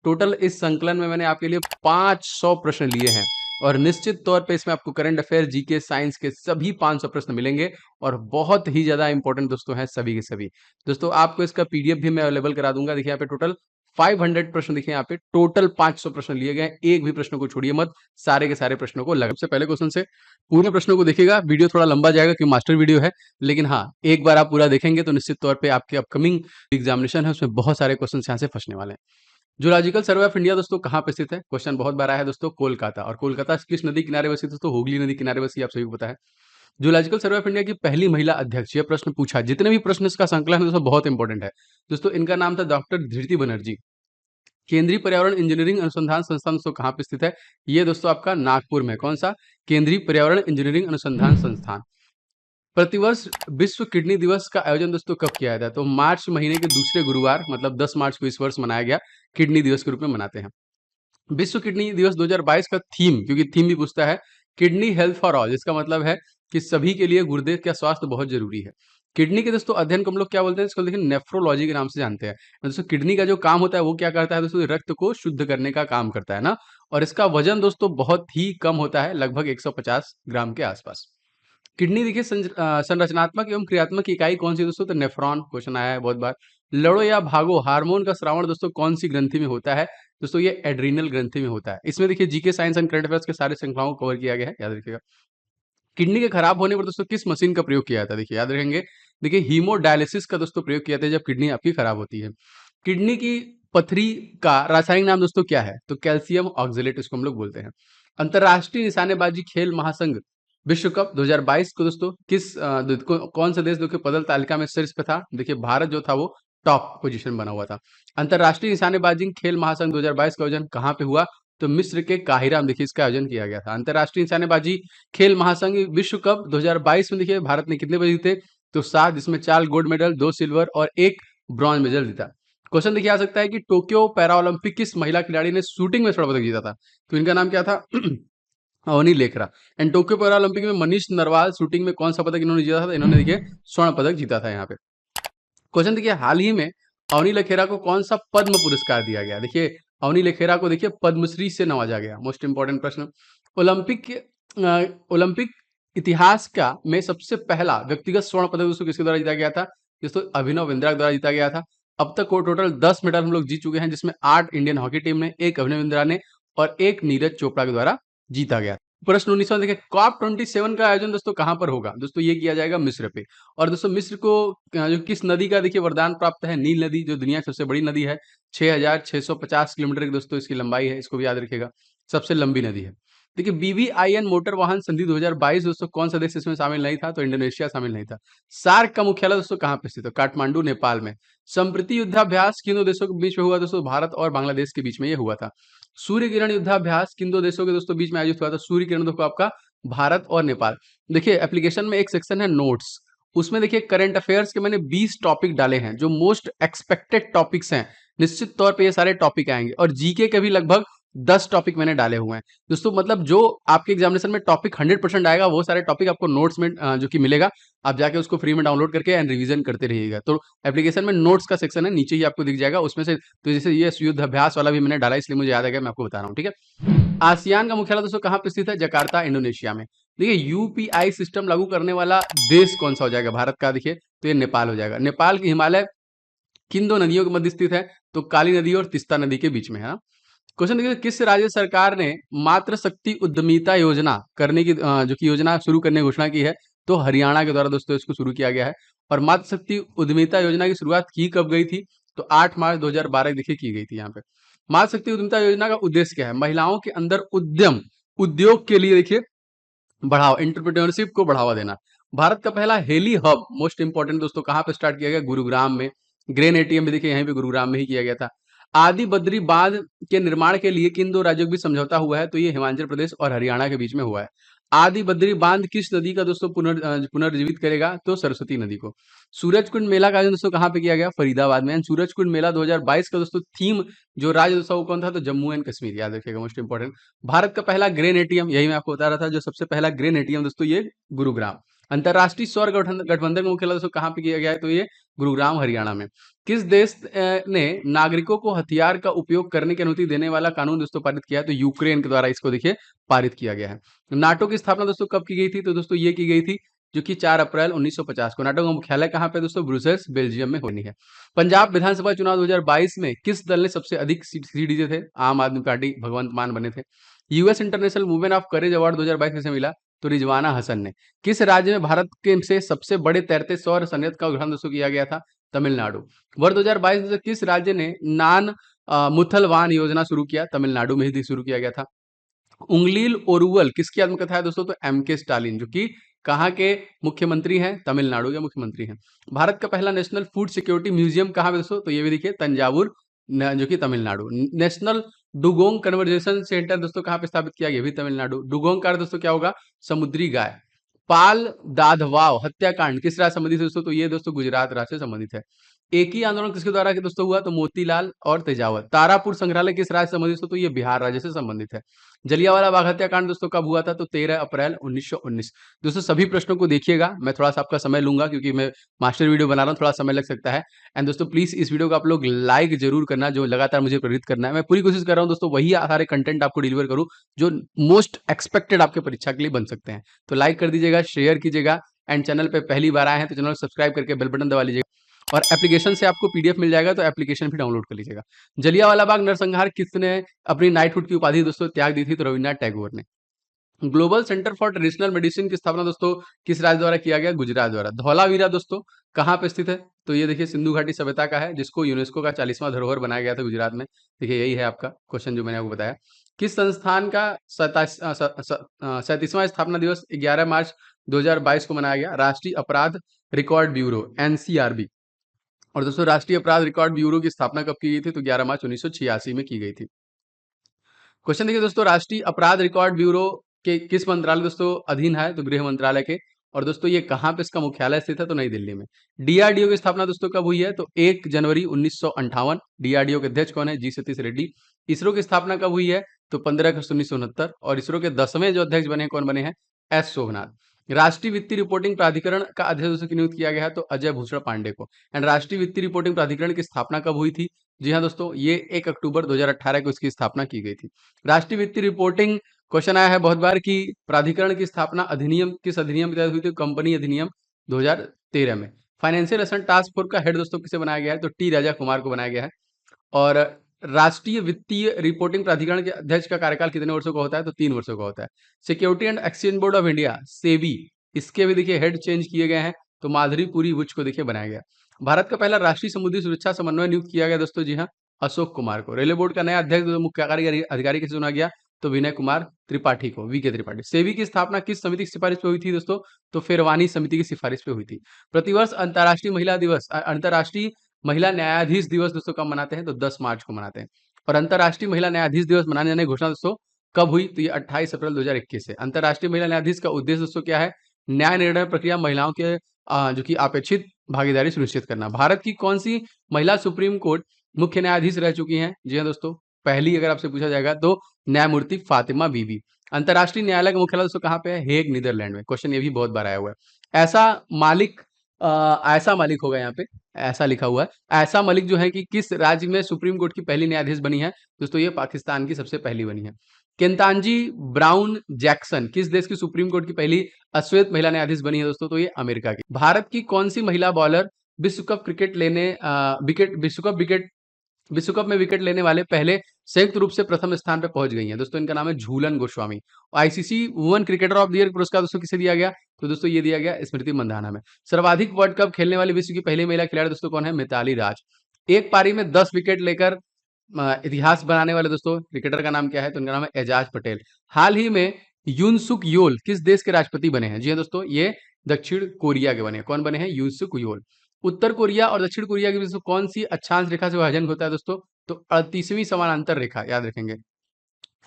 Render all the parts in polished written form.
Total इस संकलन में मैंने आपके लिए 500 प्रश्न लिए हैं और निश्चित तौर पे इसमें आपको करंट अफेयर, जीके, साइंस के सभी 500 प्रश्न मिलेंगे और बहुत ही ज्यादा इंपॉर्टेंट दोस्तों हैं सभी के सभी। दोस्तों आपको इसका पीडीएफ भी मैं अवेलेबल करा दूंगा। देखिए यहाँ पे टोटल 500 प्रश्न, देखिए यहाँ पे टोटल 500 प्रश्न लिए गए, एक भी प्रश्न को छोड़िए मत, सारे के सारे प्रश्नों को लगा। सबसे पहले क्वेश्चन से पूरे प्रश्नों को देखिएगा। वीडियो थोड़ा लंबा जाएगा क्योंकि मास्टर वीडियो है, लेकिन हाँ एक बार आप पूरा देखेंगे तो निश्चित तौर पे आपके अपकमिंग एग्जामिनेशन है उसमें बहुत सारे क्वेश्चन यहाँ से फंसने वाले हैं। जूलॉजिकल सर्वे ऑफ इंडिया दोस्तों कहाँ पे स्थित है? क्वेश्चन बहुत बार आया है दोस्तों, कोलकाता। और कोलकाता किस नदी किनारे बसी? दोस्तों हुगली नदी किनारे बसी, आप सभी को पता है। जूलॉजिकल सर्वे ऑफ इंडिया की पहली महिला अध्यक्ष, ये प्रश्न पूछा। जितने भी प्रश्न इसका संकलन है दोस्तों बहुत इंपॉर्टेंट है दोस्तों। इनका नाम था डॉक्टर धृति बनर्जी। केंद्रीय पर्यावरण इंजीनियरिंग अनुसंधान संस्थान दोस्तों कहाँ पे स्थित है? ये दोस्तों आपका नागपुर में। कौन सा? केंद्रीय पर्यावरण इंजीनियरिंग अनुसंधान संस्थान। प्रतिवर्ष विश्व किडनी दिवस का आयोजन दोस्तों कब किया जाता है? तो मार्च महीने के दूसरे गुरुवार, मतलब 10 मार्च को इस वर्ष मनाया गया, किडनी दिवस के रूप में मनाते हैं। विश्व किडनी दिवस 2022 का थीम, क्योंकि थीम भी पूछता है, किडनी हेल्थ फॉर ऑल, जिसका मतलब है कि सभी के लिए गुर्दे का स्वास्थ्य बहुत जरूरी है। किडनी के दोस्तों अध्ययन को हम लोग क्या बोलते हैं? इसको देखिए नेफ्रोलॉजी के नाम से जानते हैं। दोस्तों किडनी का जो काम होता है वो क्या करता है दोस्तों? रक्त को शुद्ध करने का काम करता है ना। और इसका वजन दोस्तों बहुत ही कम होता है, लगभग 150 ग्राम के आसपास। किडनी देखिए संरचनात्मक एवं क्रियात्मक इकाई कौन सी दोस्तों? तो नेफ्रॉन। क्वेश्चन आया है बहुत बार। लड़ो या भागो हार्मोन का श्रावण दोस्तों कौन सी ग्रंथि में होता है? दोस्तों ये एड्रीनल ग्रंथि में होता है। इसमें देखिए GK, science and current affairs के सारे श्रृंखलाओं को कवर किया गया है, याद रखिएगा। किडनी के खराब होने पर दोस्तों किस मशीन का प्रयोग किया जाता है? देखिए याद रखेंगे, देखिए हीमोडायलिसिस का दोस्तों प्रयोग किया जाता है जब किडनी आपकी खराब होती है। किडनी की पथरी का रासायनिक नाम दोस्तों क्या है? तो कैल्शियम ऑक्जेलेट इसको हम लोग बोलते हैं। अंतरराष्ट्रीय निशानेबाजी खेल महासंघ विश्व कप 2022 को दोस्तों कौन सा देश देखिए पदक तालिका में शीर्ष पे था? देखिए भारत जो था वो टॉप पोजीशन बना हुआ था। अंतरराष्ट्रीय निशानेबाजी खेल महासंघ 2022 का आयोजन कहाँ पे हुआ? तो मिस्र के काहिरा में देखिए इसका आयोजन किया गया था। अंतरराष्ट्रीय निशानेबाजी खेल महासंघ विश्व कप 2022 में देखिए भारत ने कितने बजे जीते? तो 7, जिसमें 4 गोल्ड मेडल, 2 सिल्वर और 1 ब्रॉन्ज मेडल जीता। क्वेश्चन देखिए आ सकता है कि टोक्यो पैरा ओलंपिक किस महिला खिलाड़ी ने शूटिंग में स्वर्ण पदक जीता था? तो इनका नाम क्या था? Avani Lekhara. And Tokyo para Olympic में मनीष नरवाल शूटिंग में कौन सा पदक इन्होंने जीता था? तो इन्होंने देखिए स्वर्ण पदक जीता था यहाँ पे। क्वेश्चन देखिए हाल ही में अवनी लेखेरा को कौन सा पद्म पुरस्कार दिया गया? देखिए अवनी लेखेरा को देखिए पद्मश्री से नवाजा गया। मोस्ट इंपॉर्टेंट प्रश्न। ओलंपिक इतिहास का में सबसे पहला व्यक्तिगत स्वर्ण पदक दोस्तों किसके द्वारा जीता गया था? दोस्तों अभिनव बिंद्रा के द्वारा जीता गया था। अब तक को टोटल 10 मेडल हम लोग जीत चुके हैं, जिसमें 8 इंडियन हॉकी टीम ने, 1 अभिनव बिंद्रा ने और 1 नीरज चोपड़ा के द्वारा जीता गया। प्रश्न 19वां देखिए, कॉप 27 का आयोजन दोस्तों कहां पर होगा? दोस्तों ये किया जाएगा मिस्र पे। और दोस्तों मिस्र को जो किस नदी का देखिए वरदान प्राप्त है? नील नदी, जो दुनिया की सबसे बड़ी नदी है। 6650 किलोमीटर की दोस्तों इसकी लंबाई है, इसको भी याद रखिएगा, सबसे लंबी नदी है। देखिए बीबीआईएन मोटर वाहन संधि 2022 दोस्तों कौन सा देश इसमें शामिल नहीं था? तो इंडोनेशिया शामिल नहीं था। सार्क का मुख्यालय दोस्तों कहाँ पे स्थित है? काठमांडू, नेपाल में। संप्रति युद्धाभ्यास किन दो देशों के बीच में हुआ? दोस्तों भारत और बांग्लादेश के बीच में ये हुआ था। सूर्य किरण युद्धाभ्यास किन दो देशों के दोस्तों बीच में आयोजित हुआ था? सूर्य किरण देखो आपका भारत और नेपाल। देखिए एप्लीकेशन में एक सेक्शन है नोट्स, उसमें देखिए करंट अफेयर्स के मैंने 20 टॉपिक डाले हैं जो मोस्ट एक्सपेक्टेड टॉपिक्स हैं। निश्चित तौर पे ये सारे टॉपिक आएंगे और जीके के भी लगभग 10 टॉपिक मैंने डाले हुए हैं दोस्तों। मतलब जो आपके एग्जामिनेशन में टॉपिक 100% आएगा वो सारे टॉपिक आपको नोट्स में जो कि मिलेगा, आप जाके उसको फ्री में डाउनलोड करके एंड रिवीजन करते रहिएगा। तो एप्लीकेशन में नोट्स का सेक्शन है, नीचे ही आपको दिख जाएगा उसमें से। तो जैसे ये युद्ध अभ्यास वाला भी मैंने डाला, इसलिए मुझे याद आ गया, मैं आपको बता रहा हूँ, ठीक है। आसियान का मुख्यालय दोस्तों कहाँ पे स्थित है? जकार्ता, इंडोनेशिया में। देखिए यूपीआई सिस्टम लागू करने वाला देश कौन सा हो जाएगा भारत का? देखिए तो ये नेपाल हो जाएगा। नेपाल की हिमालय किन दो नदियों के मध्य स्थित है? तो काली नदी और तिस्ता नदी के बीच में है। क्वेश्चन देखिए, किस राज्य सरकार ने मातृ शक्ति उद्यमिता योजना करने की जो कि योजना शुरू करने की घोषणा की है? तो हरियाणा के द्वारा दोस्तों इसको शुरू किया गया है। और मातृ शक्ति उद्यमिता योजना की शुरुआत की कब गई थी? तो 8 मार्च 2012 देखिए की गई थी यहाँ पे। मातृ शक्ति उद्यमिता योजना का उद्देश्य क्या है? महिलाओं के अंदर उद्यम, उद्योग के लिए देखिए बढ़ावा, एंटरप्रेन्योरशिप को बढ़ावा देना। भारत का पहला हेली हब, मोस्ट इंपॉर्टेंट दोस्तों, कहाँ पे स्टार्ट किया गया? गुरुग्राम में। ग्रेन एटीएम भी देखिए यहीं पे गुरुग्राम में ही किया गया था। आदि बद्री बांध के निर्माण के लिए किन दो राज्यों के बीच समझौता हुआ है? तो ये हिमाचल प्रदेश और हरियाणा के बीच में हुआ है। आदि बद्री बांध किस नदी का दोस्तों पुनर्जीवित करेगा? तो सरस्वती नदी को। सूरजकुंड मेला का आयोजन दोस्तों कहाँ पे किया गया? फरीदाबाद में। सूरजकुंड मेला 2022 का दोस्तों थीम जो राज्य दोस्तों वो कौन था? तो जम्मू एंड कश्मीर, याद रखिएगा, मोस्ट इंपॉर्टेंट। भारत का पहला ग्रेन एटीएम, यही मैं आपको बता रहा था, जो सबसे पहला ग्रेन एटीएम दोस्तों ये गुरुग्राम। अंतरराष्ट्रीय सौर गठबंधन का मुख्यालय दोस्तों कहाँ पे किया गया है? तो ये गुरुग्राम हरियाणा में। किस देश ने नागरिकों को हथियार का उपयोग करने की अनुमति देने वाला कानून दोस्तों पारित किया है? तो यूक्रेन के द्वारा इसको देखिए पारित किया गया है। नाटो की स्थापना दोस्तों कब की गई थी? तो दोस्तों ये की गई थी जो कि 4 अप्रैल 1950 को। नाटो का मुख्यालय कहाँ पे दोस्तों? ब्रुसेल्स, बेल्जियम में होनी है। पंजाब विधानसभा चुनाव 2022 में किस दल ने सबसे अधिक सीट जीते थे? आम आदमी पार्टी, भगवंत मान बने थे। US international women of courage award 2022 किसे मिला? तो रिजवाना हसन ने। किस राज्य में भारत के से सबसे बड़े तैरते सौर संयंत्र का उद्घाटन दोस्तों किया गया था? तमिलनाडु। वर्ष 2022 में किस राज्य ने नान मुथलवान योजना शुरू किया? तमिलनाडु में ही शुरू किया गया था। उंगलील ओरुवल किसकी आत्मकथा है दोस्तों? तो एम के स्टालिन, जो कि कहाँ के मुख्यमंत्री हैं? तमिलनाडु के मुख्यमंत्री हैं। भारत का पहला नेशनल फूड सिक्योरिटी म्यूजियम कहाँ पे दोस्तों? तो ये भी देखिए तंजावुर, जो कि Tamil Nadu. National dugong conversation centre दोस्तों कहाँ पे स्थापित किया गया? भी तमिलनाडु। डुगोंग का अर्थ दोस्तों क्या होगा? समुद्री गाय। पाल दाधवाव हत्याकांड किस राज्य से संबंधित है दोस्तों? तो ये दोस्तों गुजरात राज्य से संबंधित है। एक ही आंदोलन किसके द्वारा के दोस्तों हुआ? तो मोतीलाल और तेजावत। तारापुर संग्रहालय किस राज्य से संबंधित है? तो ये बिहार राज्य से संबंधित है। जलियांवाला बाग हत्याकांड दोस्तों कब हुआ था? तो 13 अप्रैल 1919। दोस्तों सभी प्रश्नों को देखिएगा, मैं थोड़ा सा आपका समय लूंगा क्योंकि मैं मास्टर वीडियो बना रहा हूँ, थोड़ा समय लग सकता है। एंड दोस्तों प्लीज इस वीडियो को आप लोग लाइक जरूर करना, जो लगातार मुझे प्रेरित करना है। मैं पूरी कोशिश कर रहा हूँ दोस्तों वही सारे कंटेंट आपको डिलीवर करूँ जो मोस्ट एक्सपेक्टेड आपके परीक्षा के लिए बन सकते हैं। तो लाइक कर दीजिएगा, शेयर कीजिएगा, एंड चैनल पे पहली बार आए हैं तो चैनल को सब्सक्राइब करके बेल बटन दबा लीजिएगा। और एप्लीकेशन से आपको पीडीएफ मिल जाएगा, तो एप्लीकेशन भी डाउनलोड कर लीजिएगा। जलियांवाला बाग नरसंहार किसने अपनी नाइटहुड की उपाधि दोस्तों त्याग दी थी? तो रविन्द्रनाथ टैगोर ने। Global centre for traditional medicine की स्थापना दोस्तों किस राज्य द्वारा किया गया? गुजरात द्वारा। धौलावीरा दोस्तों कहाँ पे स्थित है? तो ये देखिए सिंधु घाटी सभ्यता का है, जिसको यूनेस्को का 40वां धरोहर बनाया गया था गुजरात में। देखिए यही है आपका क्वेश्चन जो मैंने आपको बताया। किस संस्थान का 37वां स्थापना दिवस 11 मार्च 2022 को मनाया गया? राष्ट्रीय अपराध रिकॉर्ड ब्यूरो, एनसीआरबी। और दोस्तों राष्ट्रीय अपराध रिकॉर्ड ब्यूरो की स्थापना कब की गई थी? तो 11 मार्च 1986 में की गई थी। क्वेश्चन देखिए दोस्तों, राष्ट्रीय अपराध रिकॉर्ड ब्यूरो के किस मंत्रालय दोस्तों अधीन है? तो गृह मंत्रालय के। और दोस्तों ये कहाँ पे इसका मुख्यालय स्थित है? तो नई दिल्ली में। डीआरडीओ की स्थापना दोस्तों कब हुई है? तो 1 जनवरी 1958। डीआरडीओ के अध्यक्ष कौन है? जी सतीश रेड्डी। इसरो की स्थापना कब हुई है? तो 15 अगस्त 1969। और इसरो के 10वें जो अध्यक्ष बने हैं, कौन बने हैं? एस शोभनाथ। राष्ट्रीय वित्तीय रिपोर्टिंग प्राधिकरण का अध्यक्ष दोस्तों नियुक्त किया गया है? तो अजय भूषण पांडे को। एंड राष्ट्रीय वित्तीय रिपोर्टिंग प्राधिकरण की स्थापना कब हुई थी? जी हाँ दोस्तों, ये 1 अक्टूबर 2018 को इसकी स्थापना की गई थी। राष्ट्रीय वित्तीय रिपोर्टिंग क्वेश्चन आया है बहुत बार कि प्राधिकरण की स्थापना अधिनियम किस अधिनियम के तहत हुई थी? कंपनी अधिनियम 2013 में। फाइनेंशियल एसेट टास्क फोर्स का हेड दोस्तों किसे बनाया गया है? तो टी राजा कुमार को बनाया गया है। और राष्ट्रीय वित्तीय रिपोर्टिंग प्राधिकरण के अध्यक्ष का कार्यकाल कितने वर्षों का होता है? तो 3 वर्षों का होता है। Security and exchange board of India, SEBI, इसके भी देखिए हेड चेंज किए गए हैं। तो माधुरी पुरी बुच को देखिए बनाया गया। भारत का पहला राष्ट्रीय समुद्री सुरक्षा समन्वय नियुक्त किया गया दोस्तों, जी हाँ, अशोक कुमार को। रेलवे बोर्ड का नया अध्यक्ष मुख्य कार्यकारी अधिकारी किसे चुना गया? तो विनय कुमार त्रिपाठी को, वी के त्रिपाठी। सेबी की स्थापना किस समिति की सिफारिश पे हुई थी दोस्तों? तो फिरवानी समिति की सिफारिश पे हुई थी। प्रतिवर्ष अंतर्राष्ट्रीय महिला दिवस, अंतर्राष्ट्रीय महिला न्यायाधीश दिवस दोस्तों कब मनाते हैं? तो 10 मार्च को मनाते हैं। और अंतर्राष्ट्रीय महिला न्यायाधीश दिवस मनाने जाने की घोषणा दोस्तों कब हुई? तो ये 28 अप्रैल 2021 से। अंतर्राष्ट्रीय महिला न्यायाधीश का उद्देश्य दोस्तों क्या है? न्याय निर्णय प्रक्रिया महिलाओं के जो कि अपेक्षित भागीदारी सुनिश्चित करना। भारत की कौन सी महिला सुप्रीम कोर्ट मुख्य न्यायाधीश रह चुकी हैं? जी हाँ दोस्तों, पहली अगर आपसे पूछा जाएगा तो न्यायमूर्ति फातिमा बीबी। अंतर्राष्ट्रीय न्यायालय का मुख्यालय दोस्तों कहाँ पे है? हेग, नीदरलैंड में। क्वेश्चन ये भी बहुत बार आया हुआ है। ऐसा मालिक होगा यहाँ पे, ऐसा लिखा हुआ है। ऐसा मलिक जो है कि किस राज्य में सुप्रीम कोर्ट की पहली न्यायाधीश बनी है? दोस्तों ये पाकिस्तान की सबसे पहली बनी है। केंतांजी ब्राउन जैक्सन किस देश की सुप्रीम कोर्ट की पहली अश्वेत महिला न्यायाधीश बनी है दोस्तों? तो ये अमेरिका की। भारत की कौन सी महिला बॉलर विश्व कप क्रिकेट लेने विश्व कप में विकेट लेने वाले पहले संयुक्त रूप से प्रथम स्थान पर पहुंच गई हैं? दोस्तों इनका नाम है Jhulan Goswami. ICC women cricketer of the year पुरस्कार दोस्तों किसे दिया गया? तो दोस्तों ये दिया गया स्मृति मंधाना में। सर्वाधिक वर्ल्ड कप खेलने वाली विश्व की पहली महिला खिलाड़ी दोस्तों कौन है? मिताली राज। एक पारी में 10 विकेट लेकर इतिहास बनाने वाले दोस्तों क्रिकेटर का नाम क्या है? तो उनका नाम है एजाज पटेल। हाल ही में यूनसुक योल किस देश के राष्ट्रपति बने हैं? जी हाँ दोस्तों, ये दक्षिण कोरिया के बने हैं। कौन बने हैं? यूनसुक योल। उत्तर कोरिया और दक्षिण कोरिया के बीच में कौन सी अक्षांश रेखा से विभाजन होता है दोस्तों? तो 38वीं समानांतर रेखा, याद रखेंगे।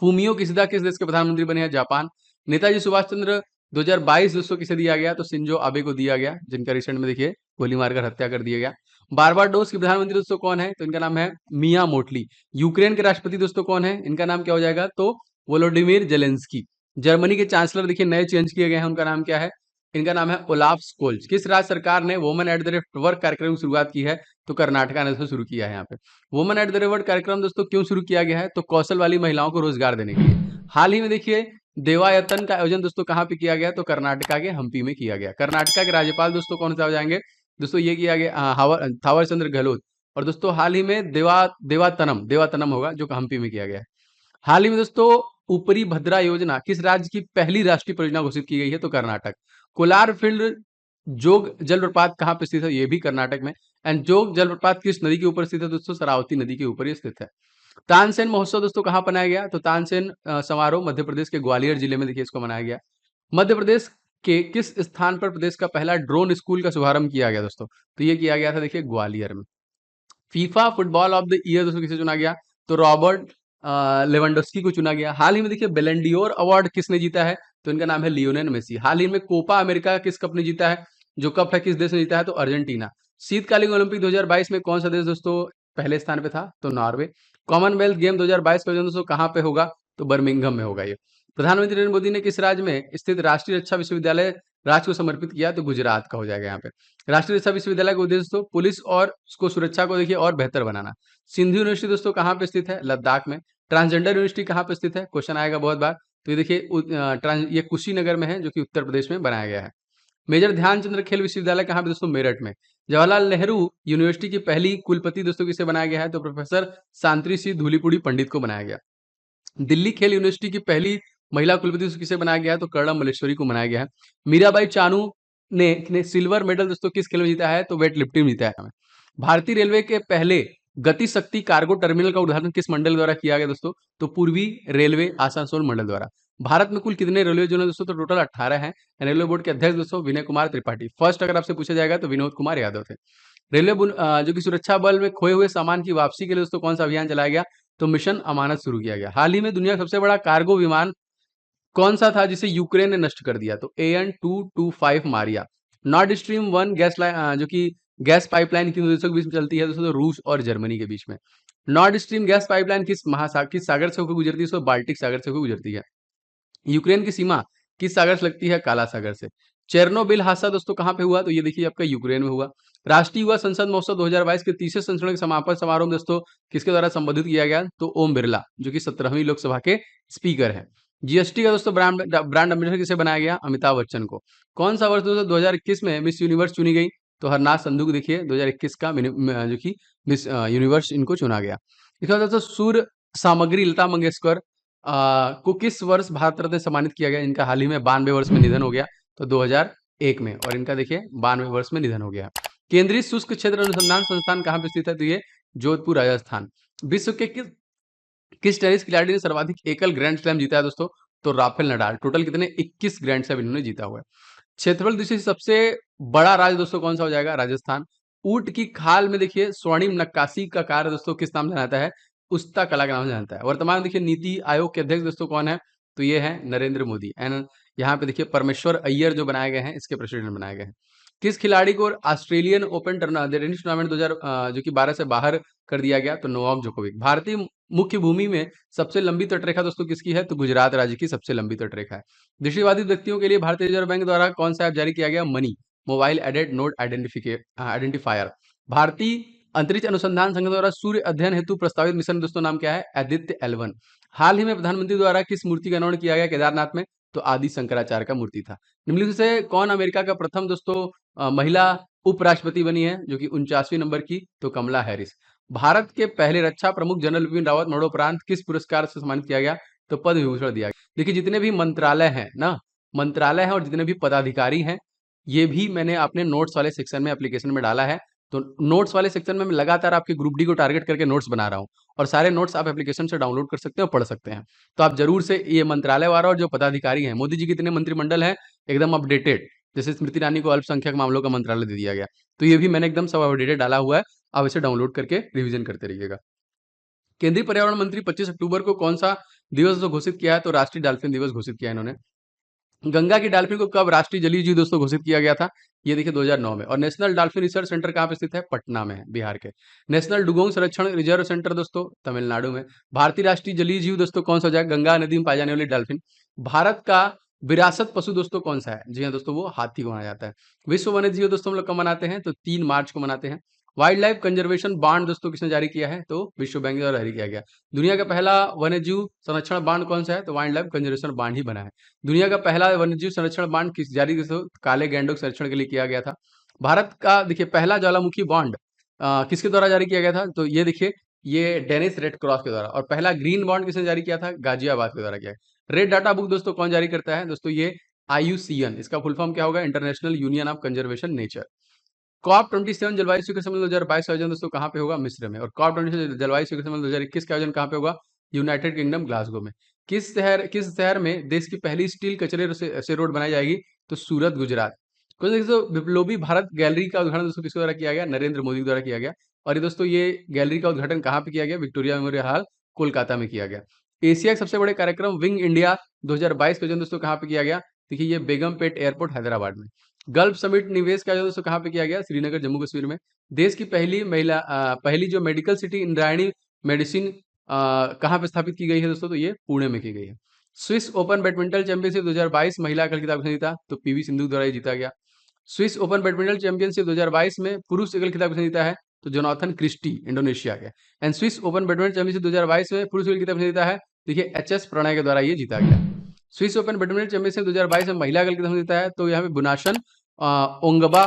फूमियो किशिदा किस देश के प्रधानमंत्री बने हैं? जापान। नेताजी सुभाष चंद्र 2022 दोस्तों किसे दिया गया? तो शिंजो आबे को दिया गया, जिनका रिसेंट में देखिए गोली मारकर हत्या कर दिया गया। बारबाडोस के प्रधानमंत्री दोस्तों कौन है? तो इनका नाम है मिया मोटली। यूक्रेन के राष्ट्रपति दोस्तों कौन है? इनका नाम क्या हो जाएगा? तो वोलोडिमिर जेलेंस्की। जर्मनी के चांसलर देखिए नए चेंज किए गए हैं, उनका नाम क्या है? इनका नाम है ओलाफ स्कोल्ज। किस राज्य सरकार ने women at the rate work कार्यक्रम की शुरुआत की है? तो कर्नाटका ने शुरू किया है यहाँ पे। Women at the rate work कार्यक्रम दोस्तों क्यों शुरू किया गया है? तो कौशल वाली महिलाओं को रोजगार देने के लिए। हाल ही में देखिए देवायतन का आयोजन दोस्तों कहाँ पे किया गया? तो कर्नाटका के हम्पी में किया गया। कर्नाटका के राज्यपाल दोस्तों कौन से हो जाएंगे? दोस्तों ये किया गया थावर चंद्र गहलोत। और दोस्तों हाल ही में देवातनम देवातनम होगा जो हम्पी में किया गया है। हाल ही में दोस्तों ऊपरी भद्रा योजना किस राज्य की पहली राष्ट्रीय परियोजना घोषित की गई है? तो कर्नाटक। कोलार फील्ड जोग जलप्रपात कहाँ पे स्थित है? ये भी कर्नाटक में। एंड जोग जलप्रपात किस नदी के ऊपर स्थित है? दोस्तों शरावती नदी के ऊपर ही स्थित है। तानसेन महोत्सव दोस्तों कहाँ मनाया गया? तो तानसेन समारोह मध्य प्रदेश के ग्वालियर जिले में देखिए इसको मनाया गया। मध्य प्रदेश के किस स्थान पर प्रदेश का पहला ड्रोन स्कूल का शुभारंभ किया गया दोस्तों? तो ये किया गया था देखिए ग्वालियर में। FIFA football of the year दोस्तों किसे चुना गया? तो रॉबर्ट लेवेंडोस्की को चुना गया। हाल ही में देखिए बेलेंडियोर अवार्ड किसने जीता है? तो इनका नाम है लियोनेल मेसी। हाल ही में कोपा अमेरिका किस कप ने जीता है? जो कप है किस देश ने जीता है? तो अर्जेंटीना। शीतकालीन ओलंपिक 2022 में कौन सा देश दोस्तों पहले स्थान पे था? तो नॉर्वे। कॉमनवेल्थ गेम 2022 का आयोजन दोस्तों कहाँ पे होगा? तो बर्मिंघम में होगा ये। प्रधानमंत्री नरेंद्र मोदी ने किस राज्य में स्थित राष्ट्रीय रक्षा विश्वविद्यालय राज्य को समर्पित किया? तो गुजरात का हो जाएगा यहाँ पे। राष्ट्रीय रक्षा विश्वविद्यालय का उद्देश्य दोस्तों पुलिस और उसको सुरक्षा को देखिए और बेहतर बनाना। सिंधु यूनिवर्सिटी दोस्तों कहाँ पे स्थित है? लद्दाख में। ट्रांसजेंडर यूनिवर्सिटी कहाँ पे स्थित है? क्वेश्चन आएगा बहुत बार। तो ये देखिए ये कुशीनगर में है जो कि उत्तर प्रदेश में बनाया गया है। मेजर ध्यानचंद्र खेल विश्वविद्यालय कहाँ पे दोस्तों? मेरठ में। जवाहरलाल नेहरू यूनिवर्सिटी की पहली कुलपति दोस्तों किसे बनाया गया है? तो प्रोफेसर शांति सिंह धूलीपुड़ी पंडित को बनाया गया। दिल्ली खेल यूनिवर्सिटी की पहली महिला कुलपति किसे बनाया गया है? तो कर्णम मल्लेश्वरी को बनाया गया है। मीराबाई चानू ने सिल्वर मेडल दोस्तों किस खेल में जीता है? तो वेट लिफ्टिंग में जीता है हमें। भारतीय रेलवे के पहले गति शक्ति कार्गो टर्मिनल का उद्घाटन किस मंडल द्वारा किया गया दोस्तों? तो पूर्वी रेलवे आसनसोल मंडल द्वारा। भारत में कुल कितने रेलवे जोन है दोस्तों? तो टोटल 18 हैं। रेलवे बोर्ड के अध्यक्ष दोस्तों विनय कुमार त्रिपाठी। फर्स्ट अगर आपसे पूछा जाएगा तो विनोद कुमार यादव थे। रेलवे जो कि सुरक्षा बल में खोए हुए सामान की वापसी के लिए दोस्तों कौन सा अभियान चलाया गया? तो मिशन अमानत शुरू किया गया। हाल ही में दुनिया का सबसे बड़ा कार्गो विमान कौन सा था जिसे यूक्रेन ने नष्ट कर दिया? तो AN-225 Maria. Nord stream 1 gas line जो कि गैस पाइपलाइन किन देशों के बीच में चलती है दोस्तों? तो रूस और जर्मनी के बीच में। नॉर्ड स्ट्रीम गैस पाइपलाइन किस सागर से होकर गुजरती है? तो बाल्टिक सागर से होकर गुजरती है। यूक्रेन की सीमा किस सागर से लगती है? काला सागर से। चेरनोबिल हादसा दोस्तों कहाँ पे हुआ? तो ये देखिए आपका यूक्रेन में हुआ। राष्ट्रीय युवा संसद महोत्सव 2022 के तीसरे संस्करण के समापन समारोह में दोस्तों किसके द्वारा संबोधित किया गया? तो ओम बिरला जो कि 17वीं लोकसभा के स्पीकर हैं। जीएसटी का दोस्तों ब्रांड एम्बेसडर किसे बनाया गया? अमिताभ बच्चन को। कौन सा वर्ष दोस्तों 2021 में मिस यूनिवर्स चुनी गई? तो हरनाथ संधू को देखिए 2021 का जो कि मिस यूनिवर्स इनको चुना गया। इसके बाद दोस्तों सूर्य सामग्री लता मंगेशकर को किस वर्ष भारत रत्न सम्मानित किया गया? इनका हाल ही में 92 वर्ष में निधन हो गया। तो 2001 में। और इनका देखिए 92 वर्ष में निधन हो गया। केंद्रीय शुष्क क्षेत्र अनुसंधान संस्थान कहाँ पे स्थित है? तो ये जोधपुर राजस्थान। विश्व के किस टेनिस खिलाड़ी ने सर्वाधिक एकल ग्रैंड स्लैम जीता है दोस्तों? तो राफेल नडाल। टोटल कितने? 21 ग्रैंड स्लैम इन्होंने जीता हुआ है। क्षेत्रफल दृष्टि से सबसे बड़ा राज्य दोस्तों कौन सा हो जाएगा? राजस्थान। ऊंट की खाल में देखिए स्वर्णिम नक्काशी का कार्य दोस्तों किस नाम से जाना जाता है? उस्ता कला के नाम से जानता है। वर्तमान में देखिए नीति आयोग के अध्यक्ष दोस्तों कौन है? तो ये है नरेंद्र मोदी। एंड यहाँ पे देखिए परमेश्वर अय्यर जो बनाए गए हैं इसके प्रेसिडेंट बनाए गए हैं। किस खिलाड़ी को ऑस्ट्रेलियन ओपन टेनिस टूर्नामेंट 2000 जो कि 12 से बाहर कर दिया गया? तो नोवाक जोकोविक। भारतीय मुख्य भूमि में सबसे लंबी तटरेखा दोस्तों किसकी है? तो गुजरात राज्य की सबसे लंबी तटरेखा है। दृष्टिबाधित व्यक्तियों के लिए भारतीय रिजर्व बैंक द्वारा कौन सा ऐप जारी किया गया? Money mobile aided note identifier. भारतीय अंतरिक्ष अनुसंधान संगठन द्वारा सूर्य अध्ययन हेतु प्रस्तावित मिशन दोस्तों नाम क्या है? आदित्य L1। हाल ही में प्रधानमंत्री द्वारा किस मूर्ति का निर्माण किया गया केदारनाथ में? तो आदि शंकराचार्य का मूर्ति था। निम्नलिखित से कौन अमेरिका का प्रथम दोस्तों महिला उपराष्ट्रपति बनी है? जो कि 49वीं नंबर की? तो कमला हैरिस। भारत के पहले रक्षा प्रमुख जनरल बिपिन रावत मरणोपरांत किस पुरस्कार से सम्मानित किया गया? तो पद्म विभूषण दिया गया। देखिए जितने भी मंत्रालय हैं ना, मंत्रालय हैं और जितने भी पदाधिकारी हैं, ये भी मैंने अपने नोट्स वाले सेक्शन में एप्लीकेशन में डाला है। तो नोट्स वाले सेक्शन में मैं लगातार आपके ग्रुप डी को टारगेट करके नोट्स बना रहा हूँ और सारे नोट्स आप एप्लीकेशन से डाउनलोड कर सकते हैं और पढ़ सकते हैं। तो आप जरूर से ये मंत्रालय वाला और जो पदाधिकारी हैं, मोदी जी के कितने मंत्रिमंडल हैं एकदम अपडेटेड, जैसे स्मृति ईरानी को अल्पसंख्यक मामलों का मंत्रालय दे दिया गया, तो ये भी मैंने एकदम सब अपडेटेड डाला हुआ है। आप इसे डाउनलोड करके रिवीजन करते रहिएगा। केंद्रीय पर्यावरण मंत्री 25 अक्टूबर को कौन सा दिवस घोषित किया है? तो राष्ट्रीय डॉल्फिन दिवस घोषित किया है इन्होंने। गंगा की डॉल्फिन को कब राष्ट्रीय जलीय जीव दोस्तों घोषित किया गया था? ये देखिए 2009 में। और नेशनल डॉल्फिन रिसर्च सेंटर कहाँ पे स्थित है? पटना में है, बिहार के। नेशनल डुगोंग संरक्षण रिजर्व सेंटर दोस्तों तमिलनाडु में। भारतीय राष्ट्रीय जलीय जीव दोस्तों कौन सा हो जाएगा? गंगा नदी में पाई जाने वाली डॉल्फिन। भारत का विरासत पशु दोस्तों कौन सा है? जी हाँ दोस्तों, वो हाथी को माना जाता है। विश्व वन्य जीव दोस्तों हम लोग कब मनाते हैं? तो 3 मार्च को मनाते हैं। वाइल्ड लाइफ कंजर्वेशन बांड दोस्तों किसने जारी किया है? तो विश्व बैंक द्वारा जारी किया गया। दुनिया का पहला वन्यजीव संरक्षण बांड कौन सा है? तो वाइल्ड लाइफ कंजर्वेशन बांड ही बना है। दुनिया का पहला वन्यजीव संरक्षण बांड किस जारी काले गैंडों के संरक्षण के लिए किया गया था। भारत का देखिए पहला ज्वालामुखी बॉन्ड किसके द्वारा जारी किया गया था? तो ये देखिए, ये डेनिस रेड क्रॉस के द्वारा। और पहला ग्रीन बॉन्ड किसने जारी किया था? गाजियाबाद के द्वारा किया गया। रेड डाटा बुक दोस्तों कौन जारी करता है? दोस्तों ये IUCN, इसका फुल फॉर्म क्या होगा? International Union of Conservation Nature. COP 27 जलवायु शिखर सम्मेलन 2022 का आयोजन दोस्तों कहाँ पे होगा? मिस्र में। और कॉप 27 जलवायु शिखर सम्मेलन 2021 का आयोजन कहाँ पे होगा? यूनाइटेड किंगडम ग्लासगो में। किस शहर में देश की पहली स्टील कचरे से रोड बनाई जाएगी? तो सूरत, गुजरात। क्वेश्चन देखिए दोस्तों, बिप्लोबी भारत गैलरी का उद्घाटन दोस्तों किसके द्वारा किया गया? नरेंद्र मोदी द्वारा किया गया। और ये दोस्तों, ये गैलरी का उद्घाटन कहाँ पे किया गया? विक्टोरिया मेमोरियल हॉल, कोलकाता में किया गया। एशिया के सबसे बड़े कार्यक्रम विंग इंडिया 2022 का आयोजन दोस्तों कहाँ पे किया गया? देखिए, ये बेगमपेट एयरपोर्ट हैदराबाद में। गल्फ समिट निवेश का आयोजन दोस्तों कहाँ पे किया गया? श्रीनगर, जम्मू कश्मीर में। देश की पहली जो मेडिकल सिटी इंद्रायणी मेडिसिन कहाँ पे स्थापित की गई है दोस्तों? तो ये पुणे में की गई है। स्विस ओपन बैडमिंटन चैंपियनशिप 2022 महिला एकल खिताब किसने जीता? तो पीवी सिंधु द्वारा ये जीता गया। स्विस ओपन बैडमिंटन चैंपियनशिप 2022 में पुरुष एकल खिताब किसने जीता है? तो जोनाथन क्रिस्टी, इंडोनेशिया के। And Swiss open badminton championship 2022 में पुरुष एकल खिताब किसने जीता है? देखिए, HS प्रणय के द्वारा ये जीता गया। स्विस ओपन बैडमिंटन चैंपियनशिप 2022 में महिला एकल खिताब जीता है? तो यहाँ पे बुनाशन ओंगबा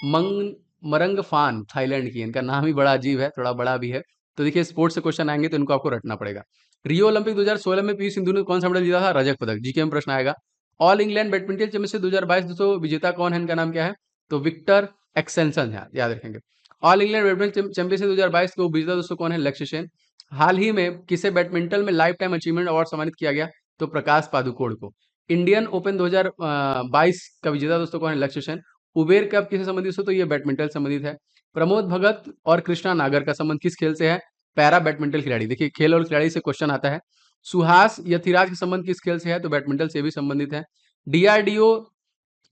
मंग मरंगफान, थाईलैंड की। इनका नाम ही बड़ा अजीब है, थोड़ा बड़ा भी है। तो देखिए, स्पोर्ट्स से क्वेश्चन आएंगे तो इनको आपको रटना पड़ेगा। रियो ओलंपिक 2016 में पीवी सिंधु ने कौन सा मेडल जीता था? रजत पदक। जीके में प्रश्न आएगा। ऑल इंग्लैंड बैडमिंटन चैंपियनशिप 2022 दोस्तों विजेता कौन है? इनका नाम क्या है? तो विक्टर एक्सेल्सन है, याद रखेंगे। ऑल इंग्लैंड बैडमिंटन चैंपियनशिप 2022 को विजेता दोस्तों कौन है? लक्ष्य सेन। हाल ही में किसे बैडमिंटन में लाइफ टाइम अचीवमेंट अवार्ड सम्मानित किया गया? तो प्रकाश पादुकोण को। इंडियन ओपन 2022 का विजेता दोस्तों कौन है? लक्ष्य सेन। उबेर कप किससे संबंधित हो? तो ये बैडमिंटन संबंधित है। प्रमोद भगत और कृष्णा नागर का संबंध किस खेल से है? पैरा बैडमिंटन खिलाड़ी। देखिए, खेल और खिलाड़ी से क्वेश्चन आता है। सुहास यथिराज का संबंध किस खेल से है? तो बैडमिंटन से भी संबंधित है। DRDO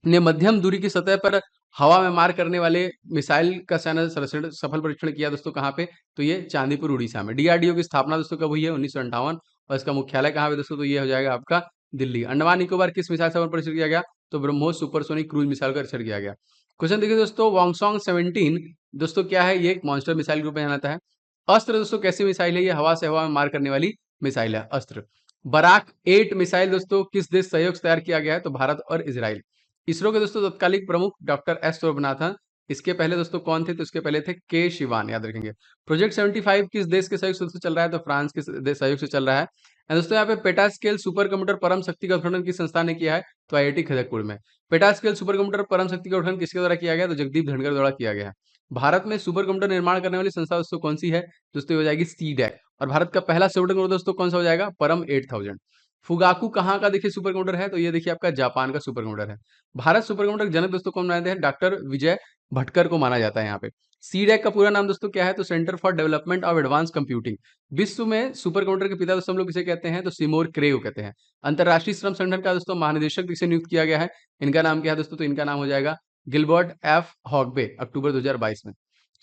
ने मध्यम दूरी की सतह पर हवा में मार करने वाले मिसाइल का सफल परीक्षण किया दोस्तों कहाँ पे? तो ये चांदीपुर, उड़ीसा में। DRDO की स्थापना दोस्तों कब हुई है? 1958। और इसका मुख्यालय कहाँ पे दोस्तों? तो ये हो जाएगा आपका दिल्ली। अंडमान निकोबार किस मिसाइल से परीक्षण किया गया? तो ब्रह्मोस सुपरसोनिक क्रूज मिसाइल का परीक्षण किया गया। क्वेश्चन देखिए दोस्तों, वॉन्गसॉन्ग 17 दोस्तों क्या है? ये एक मॉन्स्टर मिसाइल के रूप में जाना जाता है। अस्त्र दोस्तों कैसी मिसाइल है? ये हवा से हवा में मार करने वाली मिसाइल है, अस्त्र। बराक 8 मिसाइल दोस्तों किस देश सहयोग से तैयार किया गया है? तो भारत और इजराइल। इसरो के दोस्तों तत्कालिक प्रमुख डॉक्टर S स्वामीनाथन। इसके पहले दोस्तों कौन थे? तो इसके पहले थे K शिवान, याद रखेंगे। प्रोजेक्ट 75 किस देश के सहयोग से चल रहा है? तो फ्रांस के सहयोग से चल रहा है। एंड दोस्तों यहाँ पे पेटा स्केल सुपर कंप्यूटर परम शक्ति का उद्घाटन किस संस्थान ने किया है? तो IIT खड़गपुर में। पेटा स्केल सुपर कंप्यूटर परम शक्ति का उद्घाटन किसके द्वारा किया गया? तो जगदीप धनखड़ द्वारा किया गया है। भारत में सुपर कंप्यूटर निर्माण करने वाली संस्था दोस्तों कौन सी है? दोस्तों हो जाएगी CDAC। और भारत का पहला सुपर कंप्यूटर दोस्तों कौन सा हो जाएगा? परम 8000। फुगाकू कहाँ का देखिए सुपर कंप्यूटर है? तो ये देखिए आपका जापान का सुपर कंप्यूटर है। भारत सुपर कंप्यूटर के जनक दोस्तों कौन मानते हैं? डॉक्टर विजय भटकर को माना जाता है यहाँ पे। CDAC का पूरा नाम दोस्तों क्या है? तो centre for development of advance computing. विश्व में सुपर कंप्यूटर के पिता दोस्तों हम लोग किसे कहते हैं? तो सिमोर क्रे को कहते हैं। अंतरराष्ट्रीय श्रम संगठन का दोस्तों महानिदेशक किसे नियुक्त किया गया है? इनका नाम क्या है दोस्तों? तो इनका नाम हो जाएगा गिलबर्ट F हॉगबे। अक्टूबर 2022 में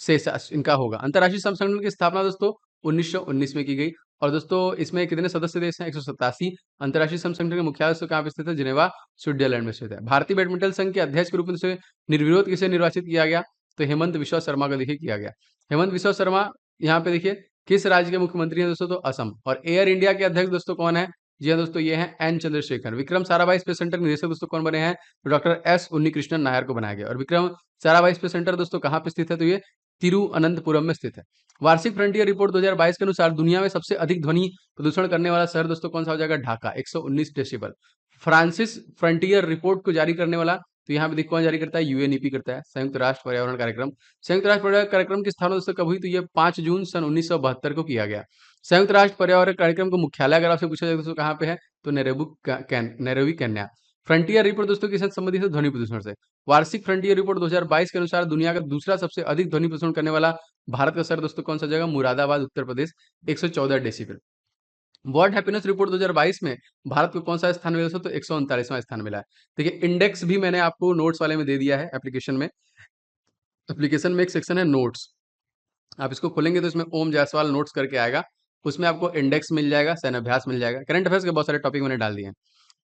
से इनका होगा। अंतरराष्ट्रीय श्रम संगठन की स्थापना दोस्तों 1919 में की गई। और दोस्तों इसमें कितने सदस्य देश हैं? 187। अंतरराष्ट्रीय श्रम संगठन के मुख्यालय दोस्तों कहाँ पे स्थित है? जिनेवा, स्विट्जरलैंड में स्थित है। भारतीय बैडमिंटन संघ के अध्यक्ष के रूप में से निर्विरोध किसे निर्वाचित किया गया? तो हेमंत बिश्वा शर्मा का देखिए किया गया। हेमंत बिश्वा शर्मा यहाँ पे देखिए किस राज्य के मुख्यमंत्री हैं दोस्तों? तो असम। और एयर इंडिया के अध्यक्ष दोस्तों कौन है? जी हाँ दोस्तों, ये हैं N Chandrashekhar. Vikram Sarabhai space centre के निदेशक दोस्तों कौन बने हैं? तो डॉक्टर S उन्नीकृष्णन नायर को बनाया गया। और विक्रम साराभाई स्पेस सेंटर दोस्तों कहाँ पे स्थित है? तो ये तिरुअनंतपुरम में स्थित है। वार्षिक फ्रंटियर रिपोर्ट 2022 के अनुसार दुनिया में सबसे अधिक ध्वनि प्रदूषण करने वाला शहर दोस्तों कौन सा हो जाएगा? Dhaka, 119 decibel. Francis frontier report को जारी करने वाला, तो यहाँ पे देखो कौन जारी करता है? UNEP करता है, संयुक्त राष्ट्र पर्यावरण कार्यक्रम। संयुक्त राष्ट्र पर्यावरण कार्यक्रम की स्थापना दोस्तों कब हुई? तो ये 5 जून सन 1972 को किया गया। संयुक्त राष्ट्र पर्यावरण कार्यक्रम का मुख्यालय अगर आपसे पूछा जाए दोस्तों कहाँ पे है? तो नैरोबी केन्या। फ्रंटियर रिपोर्ट दोस्तों किससे संबंधित है? ध्वनि प्रदूषण से। वार्षिक फ्रंटियर रिपोर्ट 2022 के अनुसार दुनिया का दूसरा सबसे अधिक ध्वनि प्रदूषण करने वाला भारत का शहर दोस्तों कौन सा जगह? Moradabad, Uttar Pradesh, 114 decibel. World happiness report 2022 में भारत को कौन सा स्थान मिला दोस्तों? तो 139वां स्थान मिला है। देखिए, इंडेक्स भी मैंने आपको नोट्स वाले में दे दिया है एप्लीकेशन में। एप्लीकेशन में एक सेक्शन है नोट्स, आप इसको खोलेंगे तो इसमें ओम जायसवाल नोट्स करके आएगा। उसमें आपको इंडेक्स मिल जाएगा, सैन्य अभ्यास मिल जाएगा, करंट अफेयर्स के बहुत सारे टॉपिक मैंने डाल दिए हैं।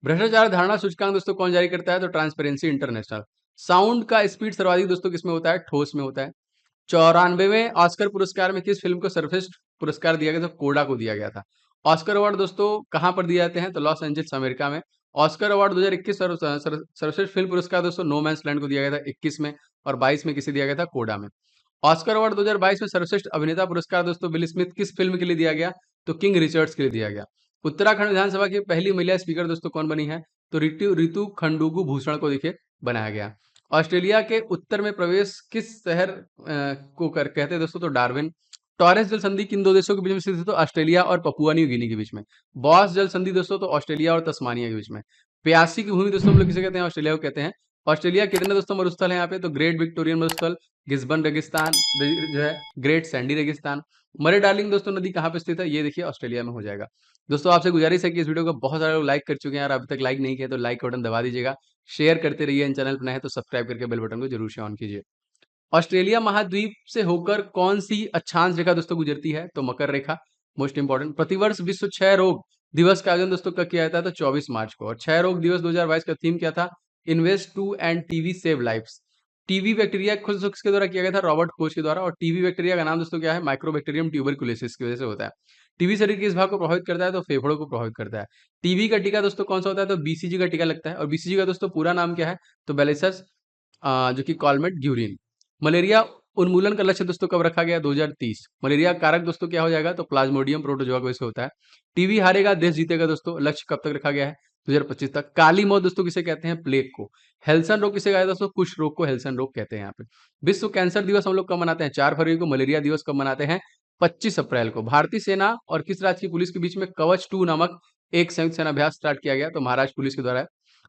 भ्रष्टाचार धारणा सूचकांक दोस्तों कौन जारी करता है? तो ट्रांसपेरेंसी इंटरनेशनल। साउंड का स्पीड सर्वाधिक दोस्तों किसमें होता है? ठोस में होता है। 94वें ऑस्कर पुरस्कार में किस फिल्म को सर्वश्रेष्ठ पुरस्कार दिया गया था? कोडा को दिया गया था। ऑस्कर अवार्ड दोस्तों कहाँ पर दिए जाते हैं? तो लॉस एंजल्स अमेरिका में। ऑस्कर अवार्ड 2021 सर्वश्रेष्ठ फिल्म पुरस्कार दोस्तों नो मैन्स लैंड को दिया गया था 21 में, और 22 में किसे दिया गया था? कोडा में। ऑस्कर अवार्ड 2022 में सर्वश्रेष्ठ अभिनेता पुरस्कार दोस्तों विल स्मिथ किस फिल्म के लिए दिया गया? तो किंग रिचर्ड्स के लिए दिया गया। उत्तराखंड विधानसभा की पहली महिला स्पीकर दोस्तों कौन बनी है? तो रितु रितु खंडूगु भूषण को देखिए बनाया गया। ऑस्ट्रेलिया के उत्तर में प्रवेश किस शहर को कहते हैं दोस्तों? तो डार्विन। टॉरेस जल संधि किन दो देशों के बीच में स्थित है? तो ऑस्ट्रेलिया और पपुआ न्यू गिनी के बीच में। बॉस जल संधि दोस्तों तो ऑस्ट्रेलिया और तस्मानिया के बीच में। प्यासी की भूमि दोस्तों हम लोग किसे कहते हैं? ऑस्ट्रेलिया को कहते हैं। ऑस्ट्रेलिया कितने दोस्तों मरुस्थल है यहाँ पे? तो ग्रेट विक्टोरियन मरुस्थल, गिस्बन रेगिस्तान जो है, ग्रेट सैंडी रेगिस्तान। मरे डार्लिंग दोस्तों नदी कहाँ पे स्थित है? ये देखिए ऑस्ट्रेलिया में हो जाएगा। दोस्तों आपसे गुजारिश है कि इस वीडियो को बहुत सारे लोग लाइक कर चुके हैं, और अभी तक लाइक नहीं किया तो लाइक का बटन दबा दीजिएगा। शेयर करते रहिए, इन चैनल पर नए हैं तो सब्सक्राइब करके बेल बटन को जरूर से ऑन कीजिए। ऑस्ट्रेलिया महाद्वीप से होकर कौन सी अक्षांश रेखा दोस्तों गुजरती है? तो मकर रेखा। Most important. प्रतिवर्ष विश्व क्षय रोग दिवस का आयोजन दोस्तों कब किया जाता है? तो 24 मार्च को। और क्षय रोग दिवस 2022 का थीम क्या था? Invest to end TB save lives. TB bacteria खुद किसके द्वारा किया गया था? रॉबर्ट कोच के द्वारा। और टीबी बैक्टीरिया का नाम दोस्तों क्या है? माइक्रोबैक्टीरियम ट्यूबरकुलोसिस की वजह से होता है। टीबी शरीर के इस भाग को प्रभावित करता है? तो फेफड़ों को प्रभावित करता है। टीबी का टीका दोस्तों कौन सा होता है? तो बीसीजी का टीका लगता है। और बीसीजी का दोस्तों पूरा नाम क्या है? तो बेलिसस जो कि कॉलमेट ग्यूरिन। मलेरिया उन्मूलन का लक्ष्य दोस्तों कब रखा गया? 2030। मलेरिया कारक दोस्तों क्या हो जाएगा? तो प्लाज्मोडियम प्रोटोजोआ की वजह से होता है। टीबी हारेगा देश जीतेगा दोस्तों, लक्ष्य कब तक रखा गया है? 2025 तक। काली मौत दोस्तों किसे कहते हैं? प्लेग को। हेल्सन रोग किसे कहते हैं दोस्तों? कुष्ठ रोग को हेल्सन रोग कहते हैं यहाँ पे। विश्व कैंसर दिवस हम लोग कब मनाते हैं? 4 फरवरी को। मलेरिया दिवस कब मनाते हैं? 25 अप्रैल को। भारतीय सेना और किस राज्य की पुलिस के बीच में कवच 2 नामक एक संयुक्त सेना अभ्यास स्टार्ट किया गया? तो महाराष्ट्र पुलिस के द्वारा है।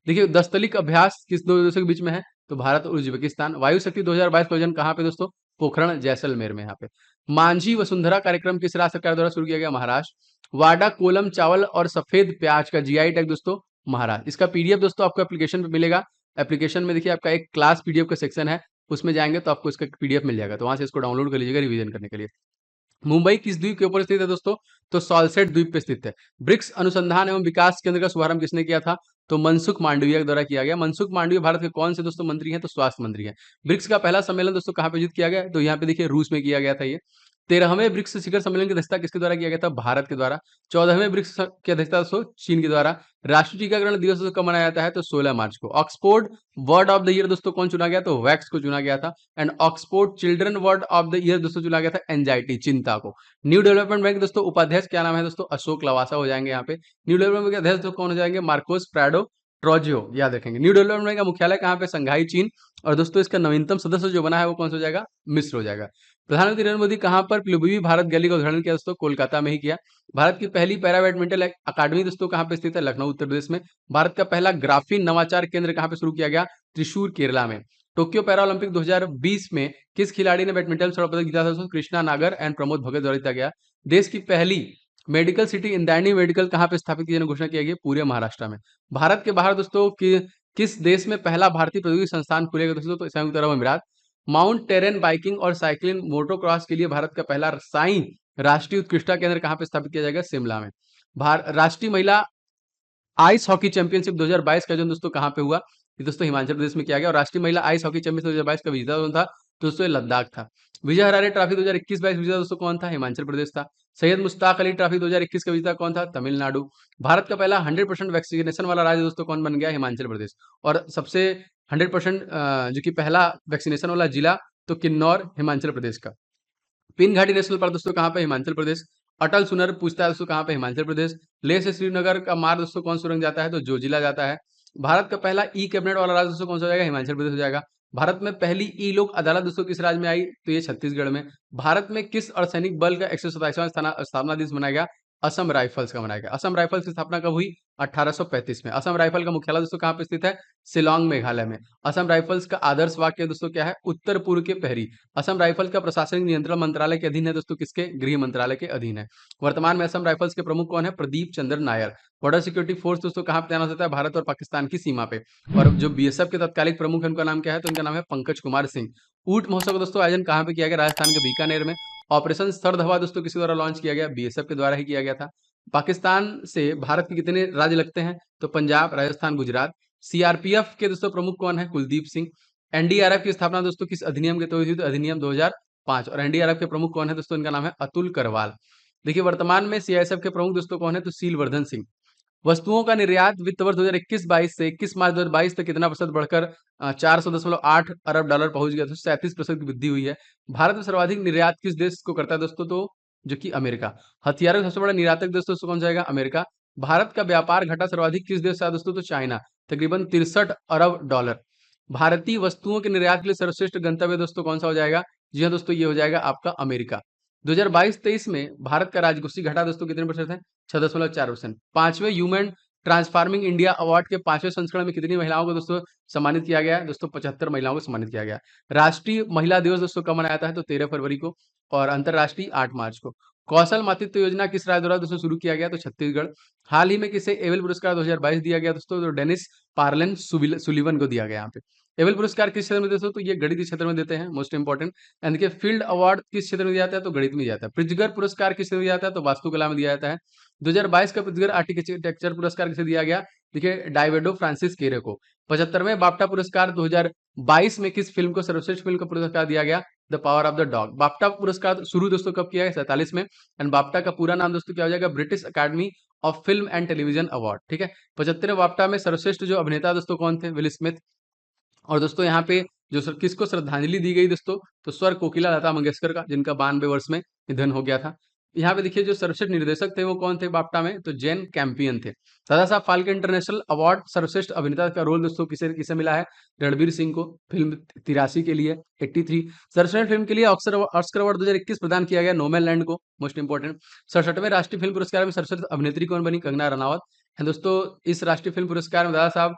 देखिए दस्तलिक अभ्यास किस दो देशों के बीच में है? तो भारत और उज्बेकिस्तान। वायु शक्ति 2022 का आयोजन कहाँ पे दोस्तों? पोखरण जैसलमेर में यहाँ पे। मांझी वसुंधरा कार्यक्रम किस राज्य सरकार द्वारा शुरू किया गया? महाराष्ट्र। वाडा कोलम चावल और सफेद प्याज का जीआई टैग दोस्तों महाराष्ट्र। इसका पीडीएफ दोस्तों आपको एप्लीकेशन पे मिलेगा। एप्लीकेशन में देखिए आपका एक क्लास पीडीएफ का सेक्शन है, उसमें जाएंगे तो आपको इसका पीडीएफ मिल जाएगा, तो वहां से इसको डाउनलोड कर लीजिएगा रिवीजन करने के लिए। मुंबई किस द्वीप के ऊपर स्थित है दोस्तों? तो सॉल्सेट द्वीप पे स्थित है। ब्रिक्स अनुसंधान एवं विकास केंद्र का शुभारंभ किसने किया था? तो मनसुख मांडविया के द्वारा किया गया। मनसुख मांडविया भारत के कौन से दोस्तों मंत्री हैं? तो स्वास्थ्य मंत्री हैं। ब्रिक्स का पहला सम्मेलन दोस्तों कहाँ पे आयोजित किया गया? तो यहाँ पे देखिए रूस में किया गया था ये। 13वें ब्रिक्स शिखर सम्मेलन की अध्यक्षता किसके द्वारा किया गया था? भारत के द्वारा। 14वें ब्रिक्स की अध्यक्षता दोस्तों चीन के द्वारा। राष्ट्रीय टीकाकरण दिवस दोस्तों कब मनाया जाता है? तो 16 मार्च को। Oxford word of the year दोस्तों कौन चुना गया? तो वैक्स को चुना गया था। And Oxford children word of the year दोस्तों चुना गया था एंजाइटी, चिंता को। न्यू डेवलपमेंट बैंक दोस्तों उपाध्यक्ष क्या नाम है दोस्तों? अशोक लवासा हो जाएंगे यहाँ पे। न्यू डेवलपमेंट बैंक के अध्यक्ष तो कौन हो जाएंगे? मार्कोस प्राडो ट्रोजियो, याद रखेंगे। न्यू डेवलपमेंट बैंक का मुख्यालय कहाँ पे? संघाई, चीन। और दोस्तों इसका नवीनतम सदस्य जो बना है वो कौन सा हो जाएगा? मिस्र हो जाएगा। प्रधानमंत्री नरेंद्र मोदी कहाँ पर पीलीभीत भारत गली का उद्घाटन किया दोस्तों? कोलकाता में ही किया। भारत की पहली पैरा बैडमिंटन अकादमी दोस्तों कहाँ पे स्थित है? लखनऊ उत्तर प्रदेश में। भारत का पहला ग्राफीन नवाचार केंद्र कहाँ पे शुरू किया गया? त्रिशूर केरला में। टोक्यो पैरा ओलंपिक 2020 में किस खिलाड़ी ने बैडमिंटन स्वर्ण पदक जीता था दोस्तों? कृष्णा नागर एंड प्रमोद भगत द्वारा जीता गया। देश की पहली मेडिकल सिटी इंद्रायणी मेडिकल कहाँ पे स्थापित की जाने की घोषणा की गई? पूरे महाराष्ट्र में। भारत के बाहर दोस्तों किस देश में पहला भारतीय प्रौद्योगिकी संस्थान खुलेगा दोस्तों? तो संयुक्त अरब अमीरात। माउंट टेरेन बाइकिंग और साइकिलिंग मोटोक्रॉस के लिए भारत का पहला साई राष्ट्रीय उत्कृष्टता केंद्र कहाँ पे स्थापित किया जाएगा? शिमला में। राष्ट्रीय महिला आइस हॉकी चैंपियनशिप 2022 का आयोजन दोस्तों कहाँ पे हुआ? ये दोस्तों हिमाचल प्रदेश में किया गया। और राष्ट्रीय महिला आइस हॉकी चैंपियनशिप 2022 का विजेता कौन था? दोस्तों ये लद्दाख था। विजय हरारे ट्रॉफी 2021-22 विजेता दोस्तों कौन था? हिमाचल प्रदेश था। सैयद मुश्ताक अली ट्रॉफी 2021 का विजेता कौन था? तमिलनाडु। भारत का पहला 100% वैक्सीनेशन वाला राज्य दोस्तों कौन बन गया? हिमाचल प्रदेश। और सबसे 100% जो कि पहला वैक्सीनेशन वाला जिला तो किन्नौर, हिमाचल प्रदेश का। पिन घाटी नेशनल पार्क दोस्तों कहाँ पे? हिमाचल प्रदेश। अटल सुनर पूछता है दोस्तों कहाँ पे? हिमाचल प्रदेश। लेह से श्रीनगर का मार्ग दोस्तों कौन सुरंग जाता है? तो जोजिला जाता है। भारत का पहला ई कैबिनेट वाला राज्य दोस्तों कौन सा हो जाएगा? हिमाचल प्रदेश हो जाएगा। भारत में पहली ई लोक अदालत दोस्तों किस राज्य में आई? तो ये छत्तीसगढ़ में। भारत में किस अर्धसैनिक बल का 127वां स्थापना दिवस मनाया गया? असम राइफल्स का मनाया गया। असम राइफल्स की स्थापना कब हुई? 1835 में। असम राइफल का मुख्यालय दोस्तों कहाँ पे स्थित है? शिलोंग मेघालय में। असम राइफल्स का आदर्श वाक्य दोस्तों क्या है? उत्तर पूर्व के प्रहरी। असम राइफल का प्रशासनिक नियंत्रण मंत्रालय के अधीन है दोस्तों, किसके? गृह मंत्रालय के अधीन है। वर्तमान में असम राइफल्स के प्रमुख कौन है? प्रदीप चंद्र नायर। बॉर्डर सिक्योरिटी फोर्स दोस्तों कहाँ पे तैनात होता है? भारत और पाकिस्तान की सीमा पे। और जो बीएसएफ के तत्कालिक प्रमुख है उनका नाम क्या है? तो उनका नाम है पंकज कुमार सिंह। ऊंट महोत्सव का दोस्तों आयोजन कहाँ पे किया गया? राजस्थान के बीकानेर में। ऑपरेशन सरद हवा दोस्तों किसी द्वारा लॉन्च किया गया? बीएसएफ के द्वारा ही किया गया था। पाकिस्तान से भारत के कितने राज्य लगते हैं? तो पंजाब, राजस्थान, गुजरात। सीआरपीएफ के दोस्तों प्रमुख कौन है? कुलदीप सिंह। एनडीआरएफ की स्थापना दोस्तों किस अधिनियम के तहत हुई थी? तो अधिनियम 2005। और एनडीआरएफ के प्रमुख कौन है दोस्तों? इनका नाम है अतुल करवाल। देखिए वर्तमान में सीआईएसएफ के प्रमुख दोस्तों कौन है? तो सीलवर्धन सिंह। वस्तुओं का निर्यात वित्त वर्ष 2021-22 से 21 मार्च 2022 तक कितना प्रतिशत बढ़कर 400.8 अरब डॉलर पहुंच गया? तो 37% की वृद्धि हुई है। भारत में सर्वाधिक निर्यात किस देश को करता है दोस्तों? तो जो कि अमेरिका। हथियारों का सबसे बड़ा निर्यातक दोस्तों कौन जाएगा? अमेरिका। भारत का व्यापार घाटा सर्वाधिक किस देश से है दोस्तों? तो चाइना, तकरीबन 63 अरब डॉलर। भारतीय वस्तुओं के निर्यात के लिए सर्वश्रेष्ठ गंतव्य दोस्तों कौन सा हो जाएगा? जी हाँ दोस्तों, ये हो जाएगा आपका अमेरिका। 2022-23 में भारत का राजकोषीय घाटा दोस्तों कितने प्रतिशत है? 6.4%। पांचवें ह्यूमन ट्रांसफार्मिंग इंडिया अवार्ड के 5वें संस्करण में कितनी महिलाओं को दोस्तों सम्मानित किया गया है? दोस्तों 75 महिलाओं को सम्मानित किया गया। राष्ट्रीय महिला दिवस दोस्तों कब मनाया जाता है? तो 13 फरवरी को। और अंतरराष्ट्रीय 8 मार्च को। कौशल मातृत्व योजना किस राज्य द्वारा दोस्तों शुरू किया गया? तो छत्तीसगढ़। हाल ही में किसे एबेल पुरस्कार 2022 दिया गया दोस्तों? तो डेनिस पार्लन सुलिवन को दिया गया यहाँ पे। एबेल पुरस्कार किस क्षेत्र में देते हो? तो ये गणित के क्षेत्र में देते हैं, मोस्ट इंपॉर्टेंट। एंड देखिए फील्ड अवार्ड किस क्षेत्र में दिया जाता है? तो गणित में दिया जाता है। प्रिज्गर पुरस्कार किस क्षेत्र में दिया जाता है? तो वास्तुकला में दिया जाता है। 2022 का प्रिज्गर आर्किटेक्चर पुरस्कार किसे दिया गया? देखिए डाइवेडो फ्रांसिस केरे को। 75वें बाफ्टा पुरस्कार 2022 में किस फिल्म को सर्वश्रेष्ठ फिल्म का पुरस्कार दिया गया? The power of the dog. BAFTA पुरस्कार शुरू दोस्तों कब किया गया? 47 में। एंड बाफ्टा का पूरा नाम दोस्तों क्या हो जाएगा? British academy of film and television award. ठीक है। 75वें बाफ्टा में सर्वश्रेष्ठ जो अभिनेता दोस्तों कौन थे? Will Smith. और दोस्तों यहाँ पे जो किसको श्रद्धांजलि दी गई दोस्तों? तो स्वर कोकिला लता मंगेशकर का, जिनका 92 वर्ष में निधन हो गया था। यहाँ पे देखिए जो सर्वश्रेष्ठ निर्देशक थे वो कौन थे बाफ्टा में? तो जैन कैंपियन थे। दादा साहब फाल्के इंटरनेशनल अवार्ड सर्वश्रेष्ठ अभिनेता का रोल दोस्तों किसे किसे मिला है? रणवीर सिंह को, फिल्म 83 के लिए, 83। सर्वश्रेष्ठ फिल्म के लिए ऑस्कर अवार्ड 2021 प्रदान किया गया नोमैन लैंड को, मोस्ट इंपॉर्टेंट। 67वें राष्ट्रीय फिल्म पुरस्कार में सर्वश्रेष्ठ अभिनेत्री कौन बनी? कंगना रनावत। एंड दोस्तों इस राष्ट्रीय फिल्म पुरस्कार में दादा साहब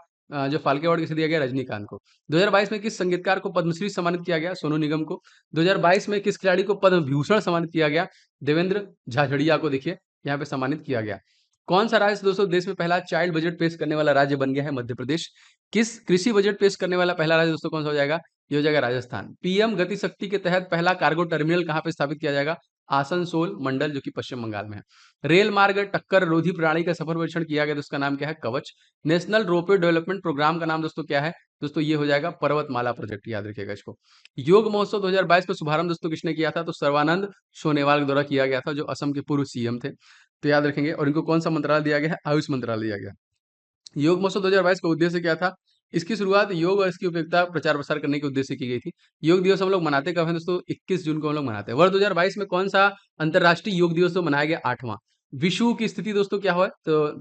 जो फाल्के अवार्ड किसे दिया गया? रजनीकांत को। 2022 में किस संगीतकार को पद्मश्री सम्मानित किया गया? सोनू निगम को। 2022 में किस खिलाड़ी को पद्म भूषण सम्मानित किया गया? देवेंद्र झाझड़िया को देखिए यहाँ पे सम्मानित किया गया। कौन सा राज्य दोस्तों देश में पहला चाइल्ड बजट पेश करने वाला राज्य बन गया है? मध्य प्रदेश। किस कृषि बजट पेश करने वाला पहला राज्य दोस्तों कौन सा हो जाएगा? ये हो जाएगा राजस्थान। पीएम गति शक्ति के तहत पहला कार्गो टर्मिनल कहाँ पे स्थापित किया जाएगा? आसनसोल मंडल, जो कि पश्चिम बंगाल में है। रेल मार्ग टक्कर रोधी प्रणाली का सफल परीक्षण किया गया, तो उसका नाम क्या है? कवच। नेशनल रोपवे डेवलपमेंट प्रोग्राम का नाम दोस्तों क्या है? दोस्तों ये हो जाएगा पर्वतमाला प्रोजेक्ट, याद रखिएगा इसको। योग महोत्सव 2022 का शुभारंभ दोस्तों किसने किया था? तो सर्वानंद सोनेवाल के द्वारा किया गया था, जो असम के पूर्व सीएम थे। तो याद रखेंगे। और इनको कौन सा मंत्रालय दिया गया है? आयुष मंत्रालय दिया गया। योग महोत्सव 2022 का उद्देश्य क्या था? इसकी शुरुआत योग और इसकी उपयोगिता प्रचार प्रसार करने के उद्देश्य से की गई थी। योग दिवस हम लोग मनाते कब हैं दोस्तों? 21 जून को हम लोग मनाते हैं। वर्ष 2022 में कौन सा अंतरराष्ट्रीय योग दिवस तो मनाया गया? 8वां। विषुव की स्थिति दोस्तों क्या हो? तो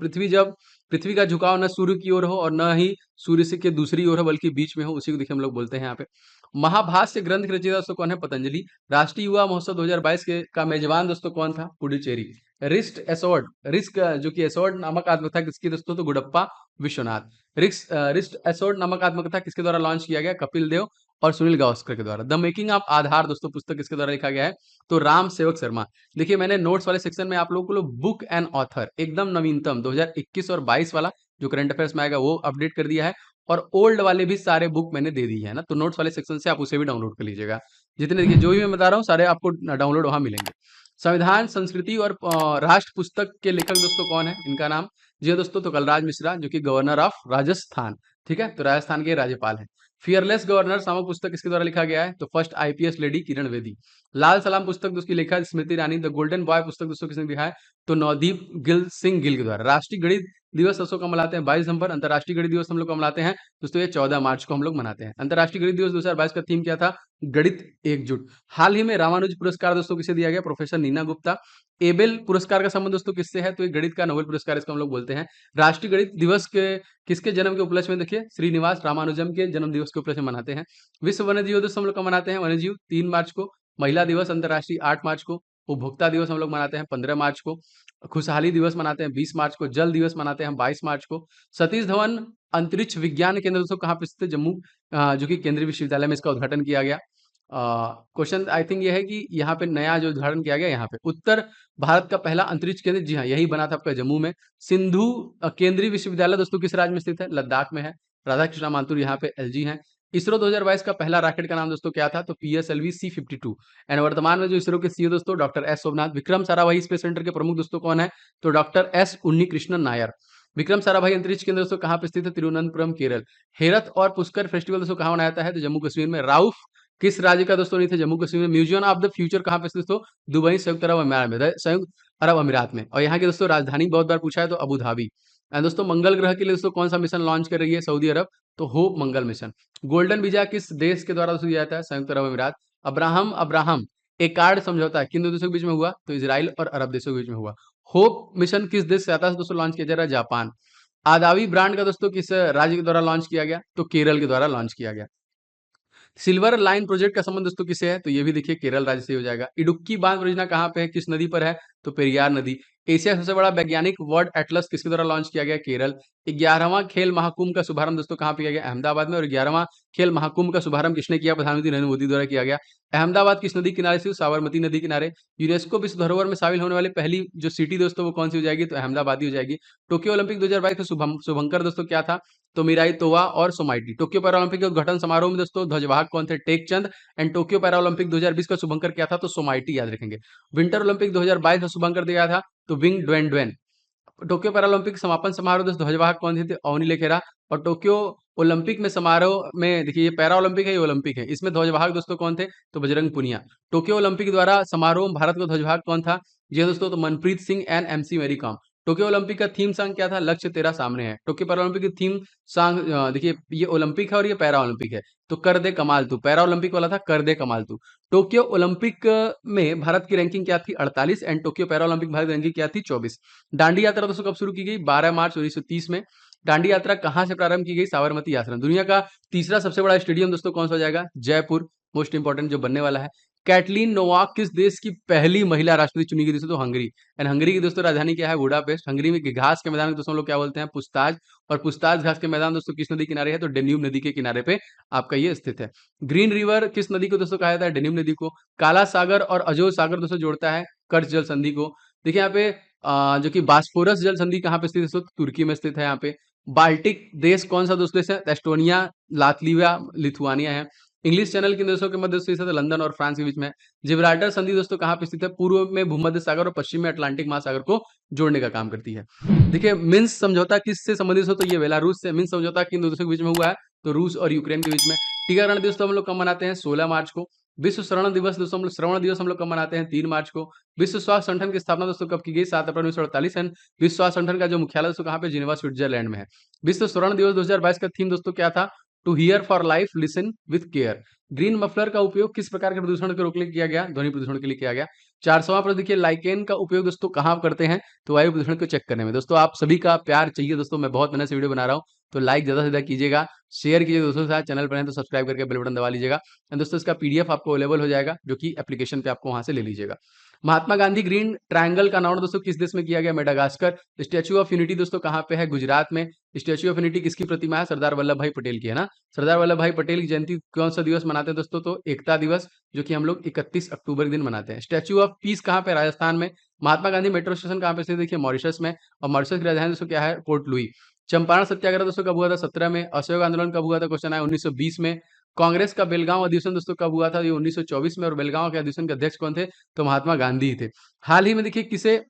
पृथ्वी का झुकाव न सूर्य की ओर हो और न ही सूर्य से के दूसरी ओर हो, बल्कि बीच में हो, उसी को देखिए हम लोग बोलते हैं यहाँ पे। महाभाष्य ग्रंथ के रचयिता दोस्तों कौन है? पतंजलि। राष्ट्रीय युवा महोत्सव 2022 के का मेजबान दोस्तों कौन था? पुडुचेरी। रिस्क जो कि एसोर्ड नामक आत्मकथा किसकी दोस्तों? तो गुडप्पा विश्वनाथ। रिस्ट एसोर्ड नामक आत्मकथा किसके द्वारा लॉन्च किया गया? कपिल देव और सुनील गावस्कर के द्वारा। द मेकिंग ऑफ आधार दोस्तों पुस्तक किसके द्वारा लिखा गया है? तो राम सेवक शर्मा। देखिए मैंने नोट्स वाले सेक्शन में आप लोगों को बुक एंड ऑथर एकदम नवीनतम 2021 और 22 वाला जो करंट अफेयर्स में आएगा वो अपडेट कर दिया है, और ओल्ड वाले भी सारे बुक मैंने दे दी है ना, तो नोट्स वाले सेक्शन से आप उसे भी डाउनलोड कर लीजिएगा। जितने देखिए जो भी मैं बता रहा हूँ सारे आपको डाउनलोड वहां मिलेंगे। संविधान, संस्कृति और राष्ट्र पुस्तक के लेखक दोस्तों कौन है? इनका नाम जी हाँ दोस्तों, तो कलराज मिश्रा, जो कि गवर्नर ऑफ राजस्थान। ठीक है, तो राजस्थान के राज्यपाल हैं। फियरलेस गवर्नर नामक पुस्तक किसके द्वारा लिखा गया है? तो first IPS lady Kiran Bedi. लाल सलाम पुस्तक दोस्तों लिखा है Smriti Irani. The golden boy पुस्तक दोस्तों किसने लिखा है? तो नवदीप गिल सिंह गिल के द्वारा। राष्ट्रीय गणित दिवस दोस्तों कब मनाते हैं? 22 नवंबर। अंतर्राष्ट्रीय गणित दिवस हम लोग कब मनाते हैं दोस्तों? ये 14 मार्च को हम लोग मनाते हैं। अंतर्राष्ट्रीय गणित दिवस 2022 का थीम क्या था? गणित एकजुट। हाल ही में रामानुज पुरस्कार दोस्तों किसे दिया गया? प्रोफेसर नीना गुप्ता। एबेल पुरस्कार का संबंध दोस्तों किससे है? तो ये गणित का नोबेल पुरस्कार इसको हम लोग बोलते हैं। राष्ट्रीय गणित दिवस के किसके जन्म के उपलक्ष्य में देखिए श्रीनिवास रामानुजम के जन्म दिवस के उपलक्ष्य में मनाते हैं। विश्व वन्य जीव दिवस हम लोग कब मनाते हैं? वन्य जीव 3 मार्च को। महिला दिवस अंतर्राष्ट्रीय 8 मार्च को। उपभोक्ता दिवस हम लोग मनाते हैं 15 मार्च को। खुशहाली दिवस मनाते हैं 20 मार्च को। जल दिवस मनाते हैं 22 मार्च को। सतीश धवन अंतरिक्ष विज्ञान केंद्र दोस्तों कहाँ पे स्थित है? जम्मू, जो कि केंद्रीय विश्वविद्यालय में इसका उद्घाटन किया गया। क्वेश्चन आई थिंक ये है कि यहाँ पे नया जो उद्घाटन किया गया यहाँ पे उत्तर भारत का पहला अंतरिक्ष केंद्र, जी हाँ यही बना था आपका जम्मू में। सिंधु केंद्रीय विश्वविद्यालय दोस्तों किस राज्य में स्थित है? लद्दाख में है। राधाकृष्ण माथुर यहाँ पे एलजी हैं। इसरो 2022 का पहला रॉकेट का नाम दोस्तों क्या था? तो पीएसएलवी C-52। एंड वर्तमान में जो इसरो के सीईओ दोस्तों doctor S Somnath. Vikram Sarabhai space centre के प्रमुख दोस्तों कौन है? तो डॉक्टर एस उन्नीकृष्णन नायर। विक्रम साराभाई अंतरिक्ष केंद्र दोस्तों कहाँ पे स्थित है? तिरुवनंतपुरम, केरल। हेरत और पुष्कर फेस्टिवल दोस्तों कहाँ मनाया जाता है? तो जम्मू कश्मीर में। राउफ किस राज्य का दोस्तों नहीं थे? जम्मू कश्मीर में। म्यूजियम ऑफ द फ्यूचर कहाँ पे स्थित दोस्तों? दुबई, संयुक्त अरब अमीरात में, संयुक्त अरब अमीरात में। और यहाँ की दोस्तों राजधानी बहुत बार पूछा है तो अबू धाबी। एंड दोस्तों मंगल ग्रह के लिए दोस्तों कौन सा मिशन लॉन्च कर रही है सऊदी अरब? तो होप मंगल मिशन। गोल्डन वीजा किस देश के द्वारा दोस्तों दिया जाता है? संयुक्त अरब अमीरात। अब्राहम अब्राहम एक कार्ड समझौता किन दो देशों के बीच में हुआ? तो इजराइल और अरब देशों के बीच में हुआ। होप मिशन किस देश से आता है दोस्तों लॉन्च किया जा रहा है? जापान। आदावी ब्रांड का दोस्तों किस राज्य के द्वारा लॉन्च किया गया? तो केरल के द्वारा लॉन्च किया गया। सिल्वर लाइन प्रोजेक्ट का संबंध दोस्तों किससे है? तो ये भी देखिए केरल राज्य से हो जाएगा। इडुक्की बांध परियोजना कहाँ पे है? किस नदी पर है? तो पेरियार नदी। एशिया का सबसे बड़ा वैज्ञानिक वर्ल्ड एटलस किसके द्वारा लॉन्च किया गया? केरल। 11वां खेल महाकुंभ का शुभारंभ दोस्तों कहाँ पे किया गया? अहमदाबाद में। और 11वां खेल महाकुंभ का शुभारंभ किसने किया? प्रधानमंत्री नरेंद्र मोदी द्वारा किया गया। अहमदाबाद किस नदी किनारे से? साबरमती नदी किनारे। यूनेस्को विश्व धरोहर में शामिल होने वाली पहली जो सिटी दोस्तों वो कौन सी हो जाएगी? तो अहमदाबाद ही हो जाएगी। टोक्यो ओलंपिक 2022 का शुभंकर दोस्तों क्या था? तो मिराई तोवा और सोमाइटी। टोक्यो पैरालंपिक के उद्घाटन समारोह में दोस्तों ध्वजवाहक कौन थे? Tek Chand. And Tokyo Paralympic 2020 का शुभंकर क्या था? तो सोमाइटी याद रखेंगे। विंटर ओलंपिक 2022 का शुभंकर दिया था तो Bing Dwen Dwen. Tokyo Paralympic समापन समारोह दोस्तों ध्वजवाहक कौन थे? अवनी लेखेरा। और टोक्यो ओलंपिक में समारोह में देखिए ये पैरा ओलंपिक है, ये ओलंपिक है, इसमें ध्वजवाहक दोस्तों कौन थे? तो बजरंग पुनिया। टोक्यो ओलंपिक द्वारा समारोह में भारत का ध्वजवाहक कौन था? जी दोस्तों, तो Manpreet Singh and MC Mary Kom. Tokyo Olympic का थीम सॉन्ग क्या था? लक्ष्य तेरा सामने है। टोक्यो पैरा ओलंपिक की थीम सॉन्ग देखिए ये ओलंपिक है और ये पैरा ओलंपिक है, तो कर दे कमाल तू। पैरा ओलंपिक वाला था कर दे कमाल तू। टोक्यो ओलंपिक में भारत की रैंकिंग क्या थी? 48। And Tokyo para Olympic Bharat की रैंकिंग क्या थी? 24। दांडी यात्रा दोस्तों कब शुरू की गई? 12 मार्च 1930 में। दांडी यात्रा कहाँ से प्रारंभ की गई? साबरमती आश्रम। दुनिया का तीसरा सबसे बड़ा स्टेडियम दोस्तों कौन सा हो जाएगा? जयपुर। मोस्ट इंपॉर्टेंट जो बनने वाला है। कैटलीन नोवाक किस देश की पहली महिला राष्ट्रपति चुनी गई दोस्तों? तो हंगरी। एंड हंगरी की दोस्तों राजधानी क्या है? बुडापेस्ट। हंगरी में घास के मैदान को दोस्तों हम लोग क्या बोलते हैं? पुस्ताज। और पुस्ताज घास के मैदान दोस्तों किस नदी किनारे है? तो डेन्यूब नदी के किनारे पे आपका ये स्थित है। ग्रीन रिवर किस नदी को दोस्तों कहा जाता है? डेन्यूब नदी को। काला सागर और अजोय सागर दोस्तों जोड़ता है कर्ज जल संधि को। देखिए यहाँ पे जो कि बास्फोरस जल संधि कहाँ पे स्थित है? तुर्की में स्थित है। यहाँ पे बाल्टिक देश कौन सा दोस्तों देश है? एस्टोनिया, लातविया, लिथुआनिया है। इंग्लिश चैनल किन देशों के मध्य स्थित है? लंदन और फ्रांस के बीच में। जिब्राल्टर संधि दोस्तों कहाँ पे स्थित है? पूर्व में भूमध्य सागर और पश्चिम में अटलांटिक महासागर को जोड़ने का काम करती है। देखिए मिन्स समझौता किससे संबंधित हो? तो ये बेलारूस से। मिन्स समझौता किन दो देशों के बीच में हुआ है? तो रूस और यूक्रेन के बीच में। टीकाकरण दिवस तो हम लोग कब मनाते हैं? 16 मार्च को। विश्व श्रवण दिवस दोस्तों श्रवण दिवस हम लोग कब मनाते हैं? 3 मार्च को। विश्व स्वास्थ्य संगठन की स्थापना दोस्तों कब की गई? 7 अप्रैल 1948। एंड विश्व स्वास्थ्य संगठन का जो मुख्यालय दोस्तों कहाँ पे? जिनेवा स्विट्जरलैंड में है। विश्व स्वर्ण दिवस 2022 का थीम दोस्तों क्या था? To hear for life listen with care. Green muffler का उपयोग किस प्रकार के प्रदूषण को रोकने के लिए किया गया? ध्वनि प्रदूषण के लिए किया गया। 400वां प्रश्न देखिए लाइकेन का उपयोग दोस्तों कहाँ करते हैं? तो वायु प्रदूषण को चेक करने में। दोस्तों आप सभी का प्यार चाहिए दोस्तों, मैं बहुत मेहनत से वीडियो बना रहा हूँ, तो लाइक ज्यादा से ज्यादा कीजिएगा, शेयर कीजिए दोस्तों के साथ। चैनल पर हैं तो सब्सक्राइब करके बेल बटन दबा लीजिएगा। एंड दोस्तों इसका पीडीएफ आपको अवेलेबल हो जाएगा, जो कि एप्लीकेशन पे आपको वहां से ले लीजिएगा। महात्मा गांधी ग्रीन ट्रायंगल का निर्माण दोस्तों किस देश में किया गया? मेडागास्कर। स्टैच्यू ऑफ यूनिटी दोस्तों कहाँ पे है? गुजरात में। स्टैच्यू ऑफ यूनिटी किसकी प्रतिमा है? सरदार वल्लभ भाई पटेल की है ना। सरदार वल्लभ भाई पटेल की जयंती कौन सा दिवस मनाते हैं दोस्तों? तो एकता दिवस, जो कि हम लोग 31 अक्टूबर के दिन मनाते हैं। स्टैच्यू ऑफ पीस कहाँ पे? राजस्थान में। महात्मा गांधी मेट्रो स्टेशन कहाँ पे स्थित? देखिए मॉरिशस में। और मॉरिशस की राजधानी दोस्तों क्या है? Port Louis. चंपारण सत्याग्रह दोस्तों कब हुआ था? 17 में। असहयोग आंदोलन कब हुआ था? क्वेश्चन है 1920 में। कांग्रेस का बेलगांव अधिवेशन दोस्तों कब हुआ था? ये 1924 में। और बेलगांव के अधिवेशन के अध्यक्ष कौन थे? तो महात्मा गांधी ही थे। हाल ही में देखिए किसे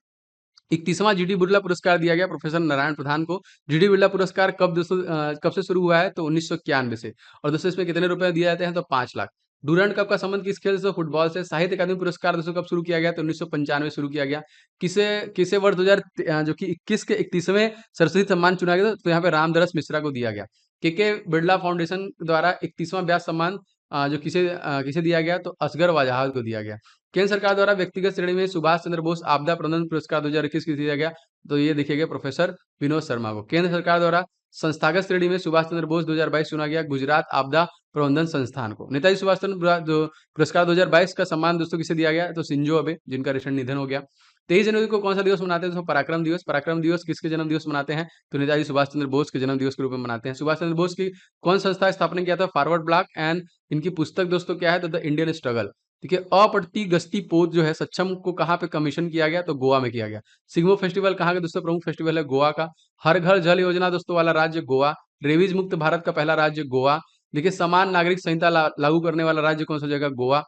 31वां जीडी बिरला पुरस्कार दिया गया? प्रोफेसर नारायण प्रधान को। जीडी बिरला पुरस्कार कब दोस्तों कब से शुरू हुआ है? तो 1991 से। और दोस्तों इसमें कितने रुपए दिए जाते हैं? तो 5 लाख। डूरांड कप का संबंध किस खेल से? फुटबॉल से। साहित्य अकादमी पुरस्कार दोस्तों कब शुरू किया गया? तो 1995 शुरू किया गया। किसे किसे वर्ष 2000 जो कि 21 के 31वें सरस्वती सम्मान चुना गया था? तो यहाँ पे रामदरस मिश्रा को दिया गया। के बिरला फाउंडेशन द्वारा 31वां व्यास सम्मान जो किसे दिया गया? तो असगर वाजहाद को दिया गया। केंद्र सरकार द्वारा व्यक्तिगत श्रेणी में सुभाष चंद्र बोस आपदा प्रबंधन पुरस्कार 2021 किसे दिया गया? तो ये देखिएगा प्रोफेसर विनोद शर्मा को। केंद्र सरकार द्वारा संस्थागत श्रेणी में सुभाष चंद्र बोस 2022 चुना गया गुजरात आपदा प्रबंधन संस्थान को। नेताजी सुभाष चंद्र जो पुरस्कार 2022 का सम्मान दोस्तों किसे दिया गया? तो सिंजो अबे, जिनका रिसेंट निधन हो गया। 23 जनवरी को कौन सा दिवस मनाते हैं? तो पराक्रम दिवस। पराक्रम दिवस किसके जन्म दिवस मनाते हैं? तो नेताजी सुभाष चंद्र बोस के जन्म दिवस के रूप में मनाते हैं। सुभाष चंद्र बोस की कौन संस्था स्थापना किया था? Forward block. एंड इनकी पुस्तक दोस्तों क्या है? तो द इंडियन स्ट्रगल। देखिए अपटती गश्ती पोत जो है सक्षम को कहाँ पे कमीशन किया गया? तो गोवा में किया गया। सिग्मो फेस्टिवल कहाँ का दोस्तों प्रमुख फेस्टिवल है? गोवा का। हर घर जल योजना दोस्तों वाला राज्य गोवा। रेबीज मुक्त भारत का पहला राज्य गोवा। देखिए समान नागरिक संहिता लागू करने वाला राज्य कौन सा हो जाएगा? गोवा।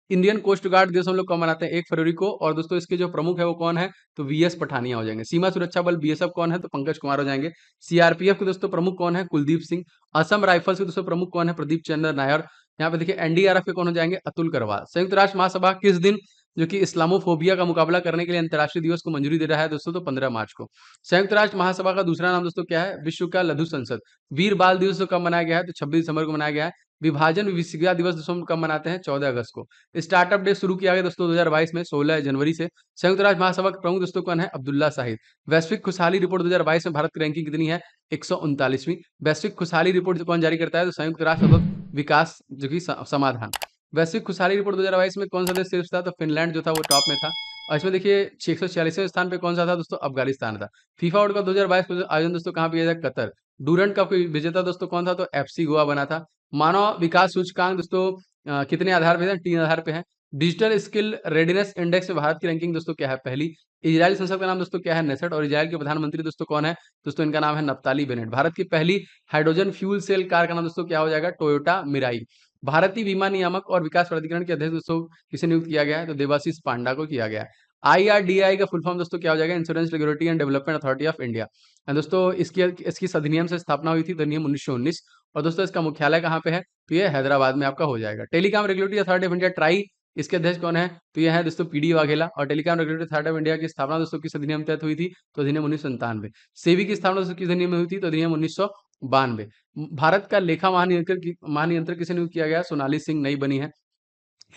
इंडियन कोस्ट गार्ड दिवस हम लोग कब मनाते हैं? 1 फरवरी को। और दोस्तों इसके जो प्रमुख है वो कौन है? तो वीएस पठानिया हो जाएंगे। सीमा सुरक्षा बल बीएसएफ कौन है? तो पंकज कुमार हो जाएंगे। सीआरपीएफ के दोस्तों प्रमुख कौन है? कुलदीप सिंह। असम राइफल्स के दोस्तों प्रमुख कौन है? प्रदीप चंद्र नायर। यहाँ पे देखिए एनडीआरएफ के कौन हो जाएंगे? अतुल करवाल। संयुक्त राष्ट्र महासभा किस दिन जो कि इस्लामोफोबिया का मुकाबला करने के लिए अंतर्राष्ट्रीय दिवस को मंजूरी दे रहा है दोस्तों? तो 15 मार्च को। संयुक्त राष्ट्र महासभा का दूसरा नाम दोस्तों क्या है? विश्व का लघु संसद। वीर बाल दिवस तो कब मनाया गया है? तो 26 दिसंबर को मनाया गया है। विभाजन विसिका दिवस दोस्तों हम कब मनाते हैं? 14 अगस्त को। स्टार्टअप डे शुरू किया गया दोस्तों 2022 में 16 जनवरी से। संयुक्त राष्ट्र महासभा के प्रमुख दोस्तों कौन है? अब्दुल्ला शाहिद। वैश्विक खुशहाली रिपोर्ट 2022 में भारत की रैंकिंग कितनी है? 139वीं। वैश्विक खुशहाली रिपोर्ट जो कौन जारी करता है? तो संयुक्त राष्ट्र सतत विकास जो कि समाधान। वैश्विक खुशहाली रिपोर्ट 2022 में कौन सा देश शीर्ष था? तो फिनलैंड जो था वो टॉप में था। और इसमें देखिए 646वें स्थान पे कौन सा था दोस्तों? अफगानिस्तान था। फीफा वर्ल्ड कप 2022 का आयोजन दोस्तों कहाँ पे किया जाएगा? कतर। डूरंड कप के विजेता दोस्तों कौन था? तो एफसी गोवा बना था। मानव विकास सूचकांक दोस्तों कितने आधार पे है? 3 आधार पे है। डिजिटल स्किल रेडीनेस इंडेक्स में भारत की रैंकिंग दोस्तों क्या है? पहली। इजराइल संसद का नाम दोस्तों क्या है? नेसेट। और इजराइल के प्रधानमंत्री दोस्तों कौन है? दोस्तों इनका नाम है नप्ताली बेनेट। भारत की पहली हाइड्रोजन फ्यूल सेल कार का नाम दोस्तों क्या हो जाएगा? Toyota Mirai. भारतीय बीमा नियामक और विकास प्राधिकरण के अध्यक्ष दोस्तों किसे नियुक्त किया गया है? तो देवाशीष पांडा को किया गया है। आईआरडीआई का फुल फॉर्म दोस्तों क्या हो जाएगा? Insurance regulatory and development authority of India. And दोस्तों इसकी इसकी अधिनियम से स्थापना हुई थी, अधिनियम 1919। और दोस्तों इसका मुख्यालय कहाँ पे है? तो ये हैदराबाद में आपका हो जाएगा। Telecom regulatory authority of India try, इसके अध्यक्ष कौन है? तो ये है दोस्तों पीडी वाघेला। और telecom regulatory authority of India की स्थापना दोस्तों किस अधिनियम के तहत हुई थी? तो अधिनियम 1997। सेबी की स्थापना दोस्तों किस अधिनियम में हुई थी? तो अधिनियम 1992। भारत का लेखा महानियंत्रक किसे नियुक्त किया गया? सोनाली सिंह नई बनी है।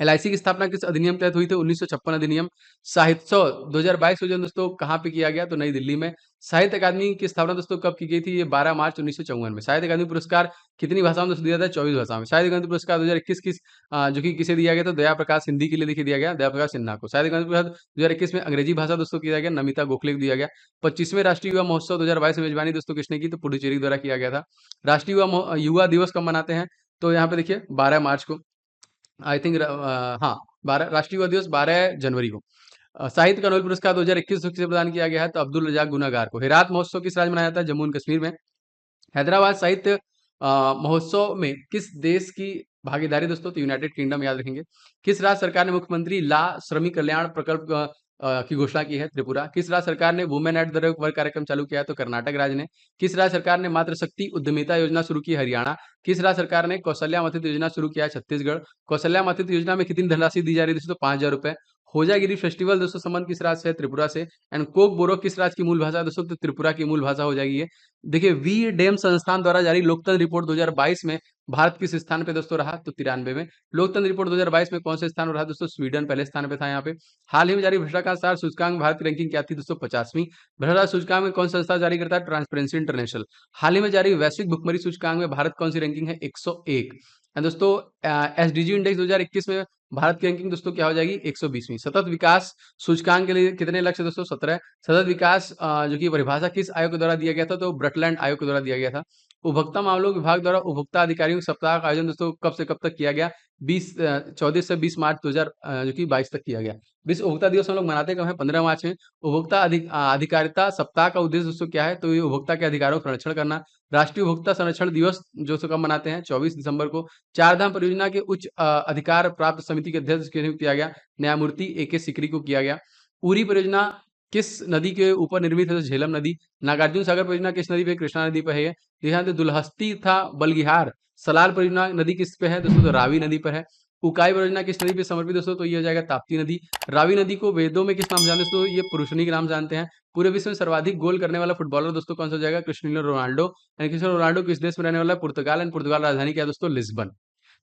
एलआईसी की स्थापना किस अधिनियम के तहत हुई थी? 1956 अधिनियम। साहित्य 2022 का दोस्तों कहाँ पे किया गया? तो नई दिल्ली में। साहित्य अकादमी की स्थापना दोस्तों कब की गई थी? ये 12 मार्च 1954 में। साहित्य अकादमी पुरस्कार कितनी भाषाओं में दोस्तों दिया था? 24 भाषाओं में। साहित्य अकादमी पुरस्कार 2021 जो कि किसे दिया गया? तो दया प्रकाश हिंदी के लिए देखिए दिया गया, दया प्रकाश सिन्हा को। साहित्य अकादमी पुरस्कार 2021 में अंग्रेजी भाषा दोस्तों किया गया, नमिता गोखले को दिया गया। 25वें राष्ट्रीय युवा महोत्सव 2022 में मेजबानी दोस्तों किसने की? तो पुडुचेरी द्वारा किया गया था। राष्ट्रीय युवा दिवस कब मनाते हैं? तो यहाँ पे देखिए 12 मार्च को। आई थिंक हाँ 12 राष्ट्रीय युवा दिवस 12 जनवरी को। साहित्य का नोबेल पुरस्कार 2021 को किसे प्रदान किया गया है? तो अब्दुल रजाक गुनागार को। हेरात महोत्सव किस राज्य में मनाया जाता है? जम्मू एंड कश्मीर में। हैदराबाद साहित्य महोत्सव में किस देश की भागीदारी दोस्तों? तो यूनाइटेड किंगडम याद रखेंगे। किस राज्य सरकार ने मुख्यमंत्री ला श्रमिक कल्याण प्रकल्प की घोषणा की है? त्रिपुरा। किस राज्य सरकार ने वुमेन एट द वर्क कार्यक्रम चालू किया है? तो कर्नाटक राज्य ने। किस राज्य सरकार ने मातृशक्ति उद्यमिता योजना शुरू की है? हरियाणा। किस राज्य सरकार ने कौशल्या मथित योजना शुरू किया है? छत्तीसगढ़। कौशल्या मथित योजना में कितनी धनराशि दी जा रही है दोस्तों? 5,000 रुपए। होजागिरी फेस्टिवल दोस्तों संबंध किस राज्य से है? त्रिपुरा से। एंड कोक बोरो किस राज्य की मूल भाषा है दोस्तों? तो त्रिपुरा की मूल भाषा हो जाएगी ये। देखिए वी डेम संस्थान द्वारा जारी लोकतंत्र रिपोर्ट 2022 में भारत किस स्थान पे दोस्तों रहा? तो 93 में। लोकतंत्र रिपोर्ट 2022 में कौन से स्थान पर रहा दोस्तों? स्वीडन पहले स्थान पे था यहाँ पे। हाल ही में जारी भ्रष्टाचार सूचकांक में भारत की रैंकिंग क्या थी दोस्तों? 50वीं। भ्रष्टाचार सूचकांक में कौन सा संस्था जारी करता है? Transparency international. हाल ही में जारी वैश्विक भुखमरी सूचकांक में भारत कौन सी रैंकिंग है? 101। एंड दोस्तों एसडीजी इंडेक्स 2021 में भारत की रैंकिंग दोस्तों क्या हो जाएगी? 120वीं। सतत विकास सूचकांक के लिए कितने लक्ष्य दोस्तों? 17। सतत विकास जो की परिभाषा किस आयोग के द्वारा दिया गया था? तो ब्रटलैंड आयोग के द्वारा दिया गया था। उपभोक्ता मामलों विभाग द्वारा उपभोक्ता अधिकारियों के सप्ताह का आयोजन दोस्तों कब से कब तक किया गया? 14 से 20 मार्च 2000 जो कि 22 तक किया गया। विश्व उपभोक्ता दिवस हम लोग मनाते कब है? 15 मार्च में। उपभोक्ता अधिकारिता सप्ताह का उद्देश्य दोस्तों क्या है? तो ये उपभोक्ता के अधिकारों का संरक्षण करना। राष्ट्रीय उपभोक्ता संरक्षण दिवस जो कब मनाते हैं? 24 दिसंबर को। चार धाम परियोजना के उच्च अधिकार प्राप्त समिति के अध्यक्ष किया गया? न्यायमूर्ति ए के सिकरी को किया गया। उरी परियोजना किस नदी के ऊपर निर्मित है? तो झेलम नदी। नागार्जुन सागर परियोजना किस नदी पे? कृष्णा नदी पे है। यहाँ पे दुल्हस्ती था बलगिहार सलाल परियोजना नदी किस पे है दोस्तों? तो रावी नदी पर है। उकाई परियोजना किस नदी पे समर्पित दोस्तों? तो ये हो जाएगा ताप्ती नदी। रावी नदी को वेदों में किस नाम से जानते हैं दोस्तों? ये पुरुषनी के नाम जानते हैं। पूरे विश्व में सर्वाधिक गोल करने वाला फुटबॉलर दोस्तों कौन सा हो जाएगा? Cristiano Ronaldo. क्रिस्टियानो रोनाल्डो किस देश में रहने वाला है? पुर्तगाल। एंड पुर्तगाल राजधानी क्या है दोस्तों? लिस्बन।